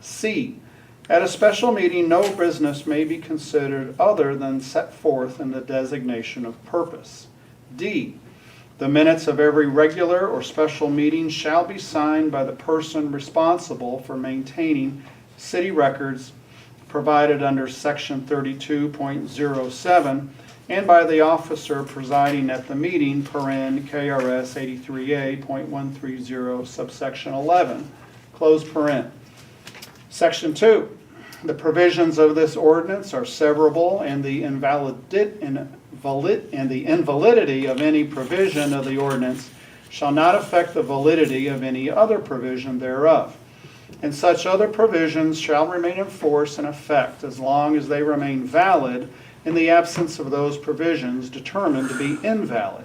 [SPEAKER 10] C. At a special meeting, no business may be considered other than set forth in the designation of purpose. D. The minutes of every regular or special meeting shall be signed by the person responsible for maintaining city records provided under Section 32.07 and by the officer presiding at the meeting, paren KRS 83A.130 subsection 11, close paren. Section 2. The provisions of this ordinance are severable, and the invalidity of any provision of the ordinance shall not affect the validity of any other provision thereof. And such other provisions shall remain in force and effect as long as they remain valid in the absence of those provisions determined to be invalid.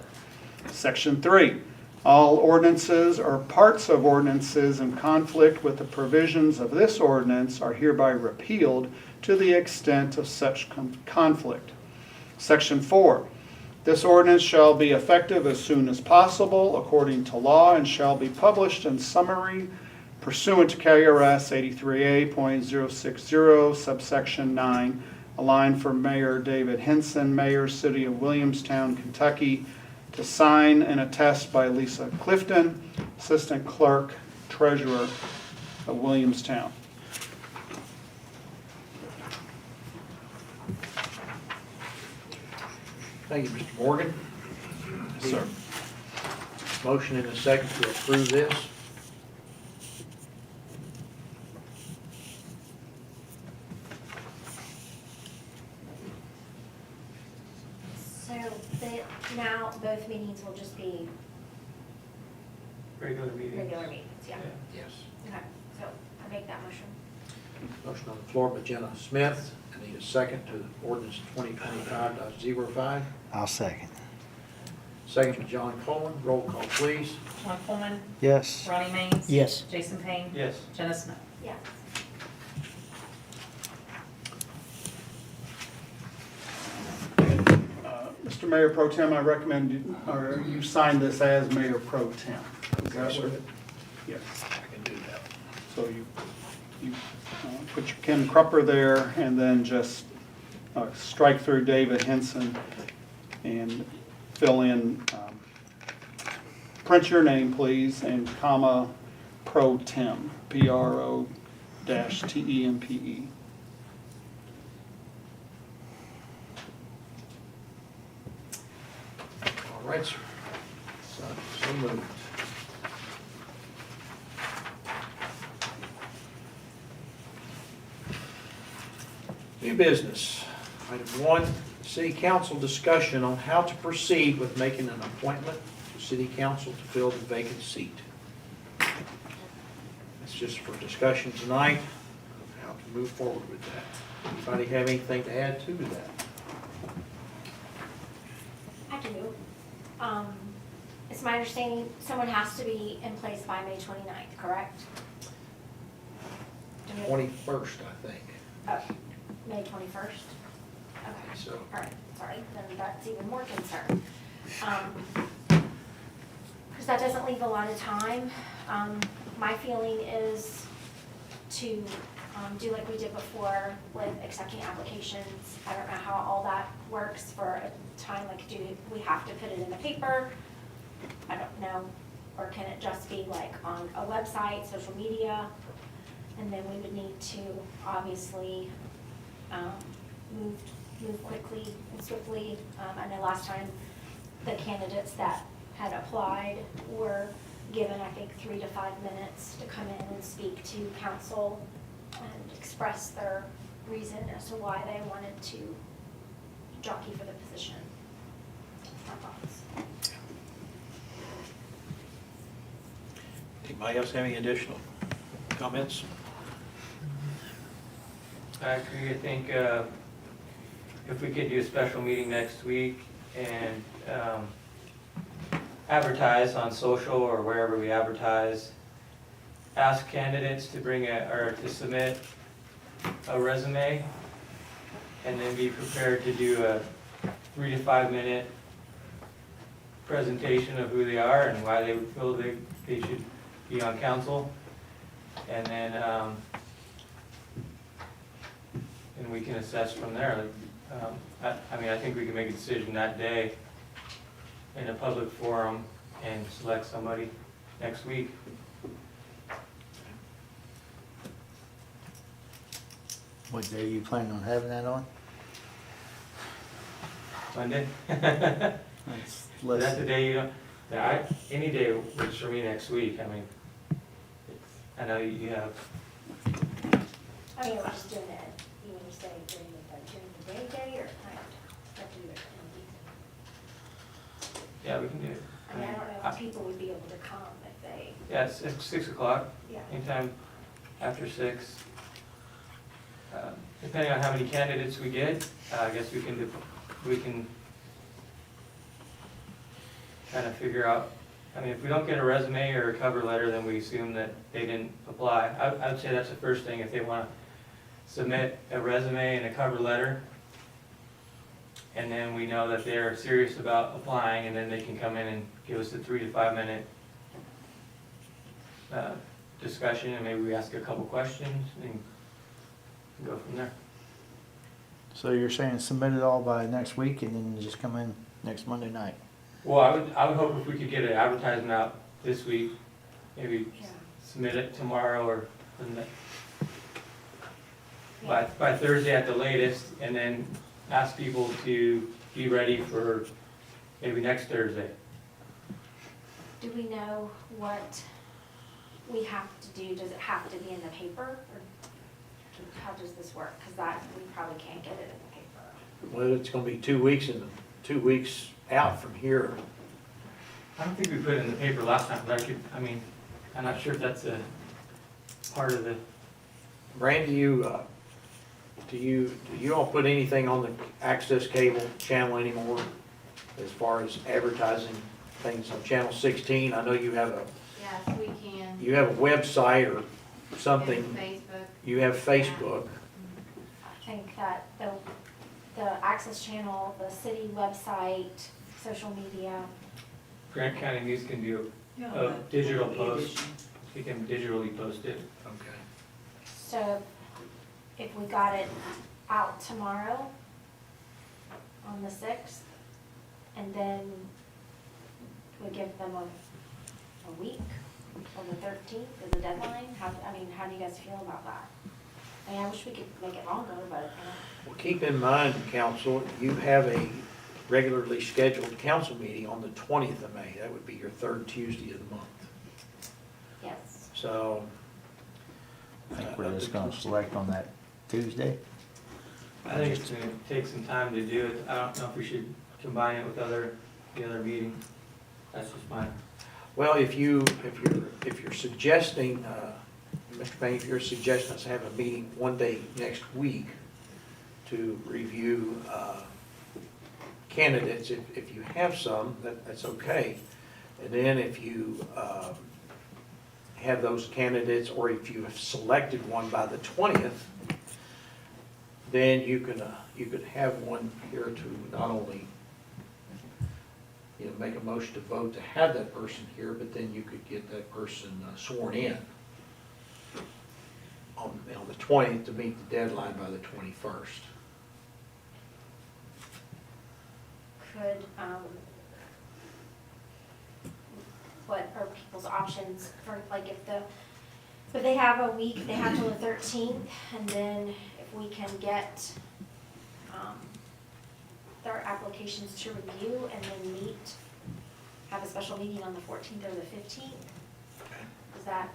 [SPEAKER 10] Section 3. All ordinances or parts of ordinances in conflict with the provisions of this ordinance are hereby repealed to the extent of such conflict. Section 4. This ordinance shall be effective as soon as possible according to law and shall be published in summary pursuant to KRS 83A.060 subsection 9, a line for Mayor David Henson, Mayor, City of Williamstown, Kentucky, to sign and attest by Lisa Clifton, Assistant Clerk, Treasurer of Williamstown.
[SPEAKER 6] Thank you, Mr. Morgan.
[SPEAKER 10] Sir.
[SPEAKER 6] Motion and a second to approve this.
[SPEAKER 8] So now both meetings will just be
[SPEAKER 4] Regular meeting.
[SPEAKER 8] regular meetings, yeah.
[SPEAKER 6] Yes.
[SPEAKER 8] Okay, so I make that motion.
[SPEAKER 6] Motion on the floor by Jenna Smith. I need a second to ordinance 2025.05.
[SPEAKER 9] I'll second.
[SPEAKER 6] Second by John Coleman. Roll call, please.
[SPEAKER 1] John Coleman,
[SPEAKER 9] Yes.
[SPEAKER 1] Ronnie Maines.
[SPEAKER 5] Yes.
[SPEAKER 1] Jason Payne.
[SPEAKER 4] Yes.
[SPEAKER 1] Jenna Smith.
[SPEAKER 8] Yes.
[SPEAKER 10] Mr. Mayor Pro Tem, I recommend you sign this as Mayor Pro Tem. Is that
[SPEAKER 6] Okay,
[SPEAKER 10] what
[SPEAKER 6] sir.
[SPEAKER 10] it? Yes.
[SPEAKER 6] I can do that.
[SPEAKER 10] So you put your Ken Crupper there and then just strike through David Henson and fill in, print your name, please, and comma, Pro Tem, PRO-TEMPE.
[SPEAKER 6] All right, sir. So moved. New business. Item 1, city council discussion on how to proceed with making an appointment to city council to fill the vacant seat. It's just for discussion tonight, of how to move forward with that. Anybody have anything to add to that?
[SPEAKER 8] I do. It's my understanding someone has to be in place by May 29th, correct? Do we-
[SPEAKER 6] 21st, I think.
[SPEAKER 8] Oh, May 21st? Okay.
[SPEAKER 6] So,
[SPEAKER 8] All right, sorry, then that's even more concern. Because that doesn't leave a lot of time. My feeling is to do like we did before with accepting applications. I don't know how all that works for a time, like do we have to put it in the paper? I don't know. Or can it just be like on a website, social media? And then we would need to obviously move quickly and swiftly. I know last time the candidates that had applied were given, I think, 3 to 5 minutes to come in and speak to council and express their reason as to why they wanted to jockey for the position. That's my thoughts.
[SPEAKER 6] anybody else have any additional comments?
[SPEAKER 4] I agree. I think if we could do a special meeting next week and advertise on social or wherever we advertise, ask candidates to to submit a resume, and then be prepared to do a 3 to 5 minute presentation of who they are and why they feel they should be on council. And then and we can assess from there. I mean, I think we can make a decision that day in a public forum and select somebody next week.
[SPEAKER 9] What day are you planning on having that on?
[SPEAKER 4] Monday?
[SPEAKER 9] That's
[SPEAKER 4] Is
[SPEAKER 9] less-
[SPEAKER 4] that the day you don't, any day works for me next week. I mean, I know you have,
[SPEAKER 8] I mean, we're just doing it, you want to say during the day or at night? Have to do it in
[SPEAKER 4] yeah, we can do it.
[SPEAKER 8] the evening. I mean, I don't know if people would be able to come if they,
[SPEAKER 4] Yeah, it's 6 o'clock,
[SPEAKER 8] yeah.
[SPEAKER 4] anytime after 6. Depending on how many candidates we get, I guess we can kind of figure out, I mean, if we don't get a resume or a cover letter, then we assume that they didn't apply. I would say that's the first thing, if they want to submit a resume and a cover letter, and then we know that they're serious about applying, and then they can come in and give us a 3 to 5 minute discussion, and maybe we ask a couple questions and go from there.
[SPEAKER 9] So you're saying submit it all by next week and then just come in next Monday night?
[SPEAKER 4] Well, I would hope if we could get an advertisement out this week, maybe
[SPEAKER 8] Yeah.
[SPEAKER 4] submit it tomorrow or by Thursday at the latest, and then ask people to be ready for maybe next Thursday.
[SPEAKER 8] Do we know what we have to do? Does it have to be in the paper? Or how does this work? Because that, we probably can't get it in the paper.
[SPEAKER 6] Well, it's gonna be 2 weeks and 2 weeks out from here.
[SPEAKER 4] I don't think we put it in the paper last time, but I'm not sure if that's a part of the,
[SPEAKER 6] Brand, do you all put anything on the access cable channel anymore as far as advertising things on channel 16? I know you have a,
[SPEAKER 11] Yes, we can.
[SPEAKER 6] you have a website or something.
[SPEAKER 11] And Facebook.
[SPEAKER 6] You have Facebook.
[SPEAKER 8] I think that the access channel, the city website, social media,
[SPEAKER 4] Grant County News can do a digital post. We can digitally post it.
[SPEAKER 6] Okay.
[SPEAKER 8] so if we got it out tomorrow on the 6th, and then we give them a week on the 13th as a deadline, how do you guys feel about that? I wish we could make it longer, but,
[SPEAKER 6] Well, keep in mind, council, you have a regularly scheduled council meeting on the 20th of May. That would be your third Tuesday of the month.
[SPEAKER 8] yes.
[SPEAKER 6] So.
[SPEAKER 9] I think we're just gonna select on that Tuesday.
[SPEAKER 4] I think it's gonna take some time to do it. I don't know if we should combine it with the other meeting. That's just mine.
[SPEAKER 6] Well, if you're suggesting, Mr. Payne, if you're suggesting us have a meeting one day next week to review candidates, if you have some, that's okay. And then if you have those candidates, or if you have selected one by the 20th, then you could have one here to not only make a motion to vote to have that person here, but then you could get that person sworn in on the 20th to meet the deadline by the 21st.
[SPEAKER 8] Could, what are people's options for, like, if they have a week, they have till the 13th, and then if we can get, their applications to review and then have a special meeting on the 14th or the 15th? Is that,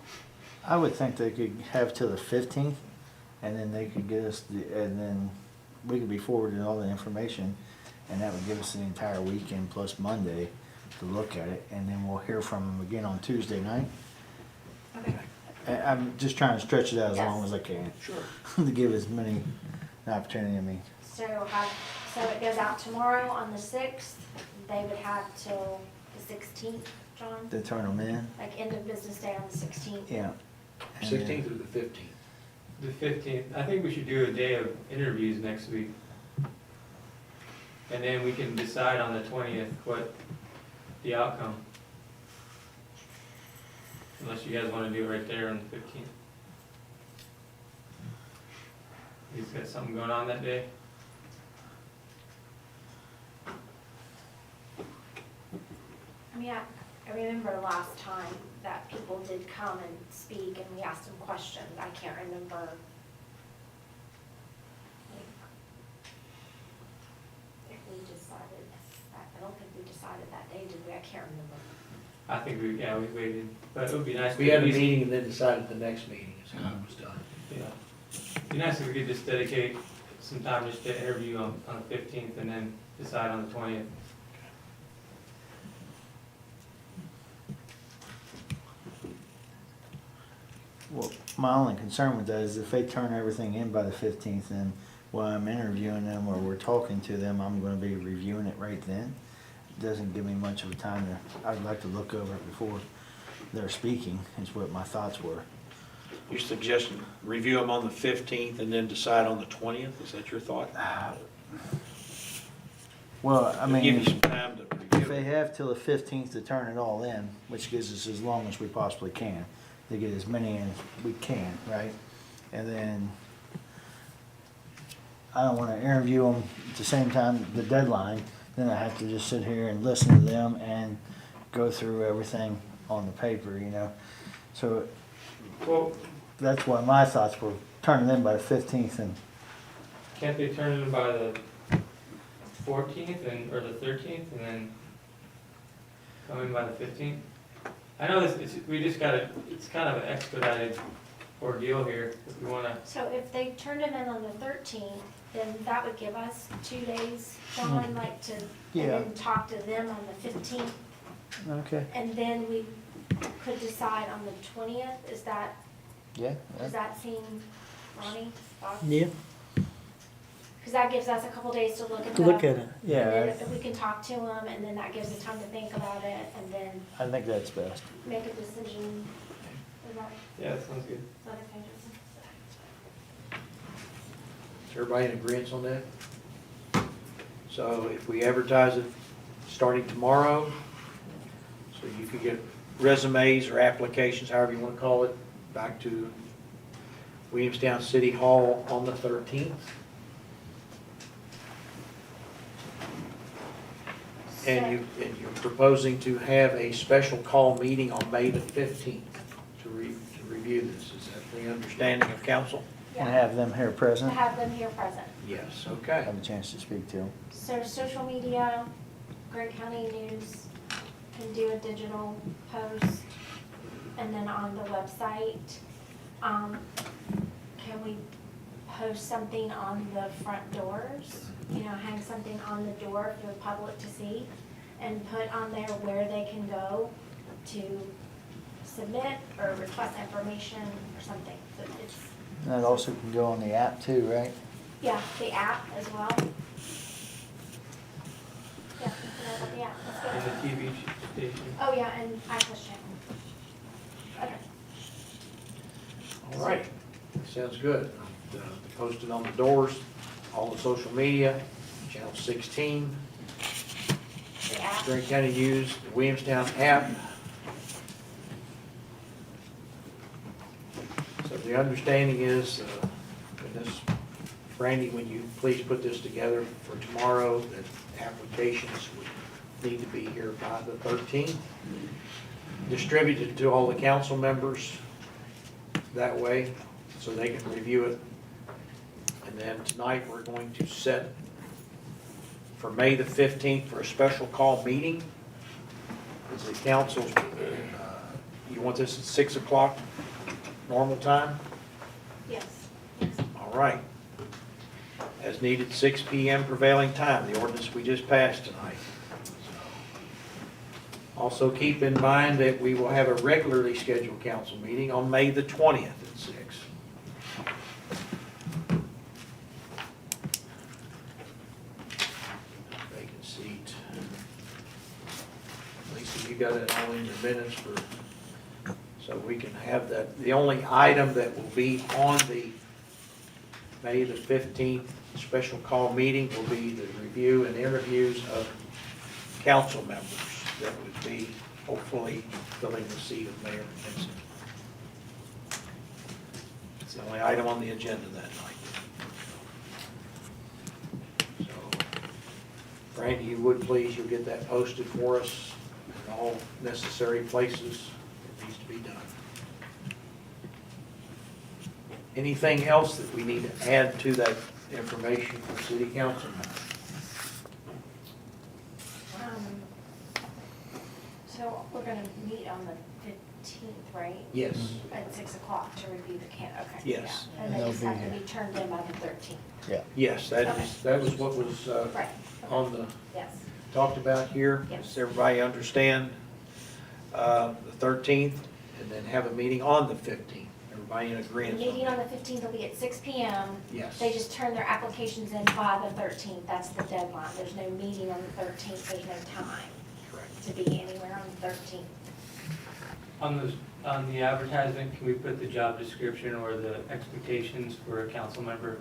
[SPEAKER 9] I would think they could have till the 15th, and then they could get us, and then we could be forwarded all the information, and that would give us the entire weekend plus Monday to look at it, and then we'll hear from them again on Tuesday night.
[SPEAKER 8] okay,
[SPEAKER 9] I'm just trying to stretch it out as long
[SPEAKER 8] Yes.
[SPEAKER 9] as I can,
[SPEAKER 6] Sure.
[SPEAKER 9] to give as many an opportunity.
[SPEAKER 8] so it goes out tomorrow on the 6th, they would have till the 16th, John?
[SPEAKER 9] To turn them in,
[SPEAKER 8] Like end of business day on the 16th?
[SPEAKER 9] yeah. And
[SPEAKER 6] 16th or the 15th?
[SPEAKER 4] The 15th, I think we should do a day of interviews next week. And then we can decide on the 20th what the outcome. Unless you guys want to do it right there on the 15th. You guys got something going on that day?
[SPEAKER 8] I remember last time that people did come and speak and we asked them questions. I can't remember. If we decided, I don't think we decided that day, did we? I can't remember.
[SPEAKER 4] I think we waited, but it would be nice.
[SPEAKER 6] We
[SPEAKER 4] to
[SPEAKER 6] had
[SPEAKER 4] at
[SPEAKER 6] a
[SPEAKER 4] least-
[SPEAKER 6] meeting and then decided the next meeting is how it was done.
[SPEAKER 4] Yeah. It'd be nice if we could just dedicate some time just to interview on the 15th and then decide on the 20th.
[SPEAKER 9] Well, my only concern with that is if they turn everything in by the 15th, then while I'm interviewing them or we're talking to them, I'm gonna be reviewing it right then. It doesn't give me much of a time I'd like to look over it before they're speaking, is what my thoughts were.
[SPEAKER 6] You're suggesting review them on the 15th and then decide on the 20th? Is that your thought?
[SPEAKER 9] Well, I
[SPEAKER 6] Give you
[SPEAKER 9] mean,
[SPEAKER 6] some time to
[SPEAKER 9] if
[SPEAKER 6] review
[SPEAKER 9] they
[SPEAKER 6] it.
[SPEAKER 9] have till the 15th to turn it all in, which gives us as long as we possibly can, to get as many in as we can, right? And then, I don't wanna interview them at the same time, the deadline, then I have to just sit here and listen to them and go through everything on the paper, you know? So,
[SPEAKER 4] Well,
[SPEAKER 9] that's why my thoughts were turning in by the 15th, and
[SPEAKER 4] can't they turn it in by the 14th or the 13th, and then come in by the 15th. I know it's kind of an expedited ordeal here, if we wanna,
[SPEAKER 8] So if they turned them in on the 13th, then that would give us 2 days, John, like to, and
[SPEAKER 9] Yeah.
[SPEAKER 8] then talk to them on the 15th.
[SPEAKER 9] Okay.
[SPEAKER 8] And then we could decide on the 20th. Is that,
[SPEAKER 9] Yeah.
[SPEAKER 8] does that seem, Ronnie?
[SPEAKER 5] Yeah,
[SPEAKER 8] Because that gives us a couple days to look at
[SPEAKER 5] look
[SPEAKER 8] the,
[SPEAKER 5] at it.
[SPEAKER 8] and
[SPEAKER 9] Yeah,
[SPEAKER 8] then if we can talk to them, and then that gives us time to think about it, and then
[SPEAKER 9] I think that's best.
[SPEAKER 8] make a decision. Is that,
[SPEAKER 4] yeah, that sounds good.
[SPEAKER 8] is that okay, Jason?
[SPEAKER 6] Is everybody in agreement on that? So if we advertise it starting tomorrow, so you could get resumes or applications, however you want to call it, back to Williamstown City Hall on the 13th. And you're proposing to have a special call meeting on May the 15th to review this. Is that the understanding of council?
[SPEAKER 9] And
[SPEAKER 8] Yeah,
[SPEAKER 9] have them here
[SPEAKER 8] to
[SPEAKER 9] present,
[SPEAKER 8] have them here present.
[SPEAKER 6] Yes, okay.
[SPEAKER 9] have a chance to speak to them.
[SPEAKER 8] So social media, Grant County News can do a digital post, and then on the website, can we post something on the front doors? You know, hang something on the door for the public to see, and put on there where they can go to submit or request information or something. So it's,
[SPEAKER 9] And that also can go on the app too, right?
[SPEAKER 8] yeah, the app as well. Yeah, you know about the app, that's
[SPEAKER 4] And
[SPEAKER 8] good.
[SPEAKER 4] the TV station.
[SPEAKER 8] Oh, yeah, and access channel. Okay.
[SPEAKER 6] All right, sounds good. Posted on the doors, all the social media, Channel 16,
[SPEAKER 8] The app.
[SPEAKER 6] Grant County News, the Williamstown app. So the understanding is, Randy, when you please put this together for tomorrow, that applications would need to be here by the 13th. Distributed to all the council members that way, so they can review it. And then tonight, we're going to set for May the 15th for a special call meeting. Is the council, you want this at 6 o'clock, normal time?
[SPEAKER 8] Yes.
[SPEAKER 6] All right. As needed, 6 PM prevailing time, the ordinance we just passed tonight. Also keep in mind that we will have a regularly scheduled council meeting on May the 20th at 6. Vacant seat. Lisa, you got it all in your minutes for, so we can have that. The only item that will be on the May the 15th special call meeting will be the review and interviews of council members that would be hopefully filling the seat of Mayor Henson. It's the only item on the agenda that night. So, Randy, you would please, you'll get that posted for us in all necessary places it needs to be done. Anything else that we need to add to that information for city council?
[SPEAKER 8] So we're gonna meet on the 15th, right?
[SPEAKER 6] Yes.
[SPEAKER 8] At 6 o'clock to review the okay.
[SPEAKER 6] Yes.
[SPEAKER 8] Yeah. And
[SPEAKER 9] And
[SPEAKER 8] they just
[SPEAKER 9] they'll
[SPEAKER 8] have
[SPEAKER 9] be
[SPEAKER 8] to
[SPEAKER 9] here.
[SPEAKER 8] be turned in by the 13th.
[SPEAKER 9] Yeah.
[SPEAKER 6] Yes, that was what was
[SPEAKER 8] Right.
[SPEAKER 6] on the,
[SPEAKER 8] Yes.
[SPEAKER 6] talked about here.
[SPEAKER 8] Yes.
[SPEAKER 6] Does everybody understand the 13th? And then have a meeting on the 15th. Everybody in
[SPEAKER 8] The
[SPEAKER 6] agreement?
[SPEAKER 8] meeting on the 15th will be at 6 PM.
[SPEAKER 6] Yes.
[SPEAKER 8] They just turn their applications in by the 13th. That's the deadline. There's no meeting on the 13th. There's no time
[SPEAKER 6] Correct.
[SPEAKER 8] to be anywhere on the 13th.
[SPEAKER 4] On the advertisement, can we put the job description or the expectations for a council member?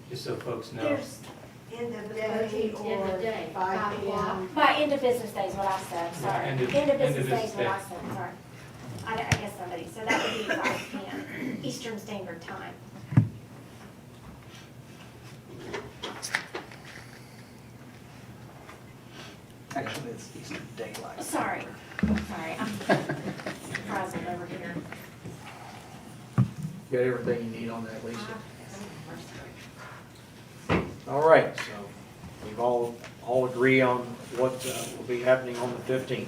[SPEAKER 4] Just so folks know.
[SPEAKER 8] There's,
[SPEAKER 11] End of day
[SPEAKER 8] End of
[SPEAKER 11] or
[SPEAKER 8] day.
[SPEAKER 11] 5 p.m.
[SPEAKER 8] by end of business day is what I said, sorry.
[SPEAKER 4] End of-
[SPEAKER 8] End of
[SPEAKER 4] end of
[SPEAKER 8] business day is
[SPEAKER 4] business
[SPEAKER 8] what I
[SPEAKER 4] day.
[SPEAKER 8] said, sorry. I guess somebody, so that would be 5 PM, Eastern Standard Time.
[SPEAKER 6] Actually, it's Eastern Daylight.
[SPEAKER 8] Sorry, I'm frazzled over here.
[SPEAKER 6] You got everything you need on that, Lisa? All right, so we've all agree on what will be happening on the 15th.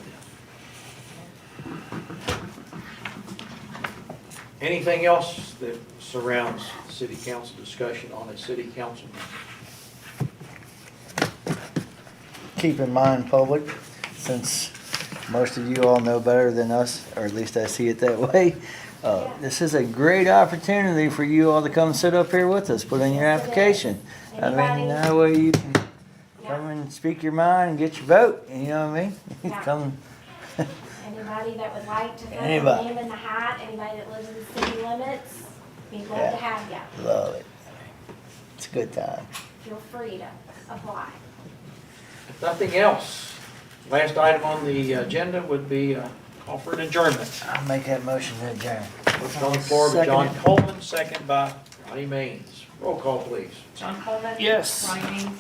[SPEAKER 6] Anything else that surrounds city council discussion on a city council meeting?
[SPEAKER 9] Keep in mind, public, since most of you all know better than us, or at least I see it that way, this is a great opportunity for you all to come sit up here with us, put in your
[SPEAKER 8] Yes, it is.
[SPEAKER 9] application. I mean,
[SPEAKER 8] Anybody-
[SPEAKER 9] that way you can
[SPEAKER 8] Yeah.
[SPEAKER 9] come and speak your mind and get your vote, you know what I mean?
[SPEAKER 8] Yeah.
[SPEAKER 9] Come,
[SPEAKER 8] Anybody that would like to throw their
[SPEAKER 9] Anybody.
[SPEAKER 8] name in the hat, anybody that lives in the city limits, we'd love
[SPEAKER 9] Yeah.
[SPEAKER 8] to have you.
[SPEAKER 9] love it. It's a good time.
[SPEAKER 8] Feel free to apply.
[SPEAKER 6] If nothing else, last item on the agenda would be call for an adjournment.
[SPEAKER 9] I'll make that motion to adjourn.
[SPEAKER 6] Motion on the floor by John
[SPEAKER 5] Second it.
[SPEAKER 6] Coleman, second by Ronnie Maines. Roll call, please.
[SPEAKER 1] John Coleman.
[SPEAKER 5] Yes.
[SPEAKER 1] Ronnie Main.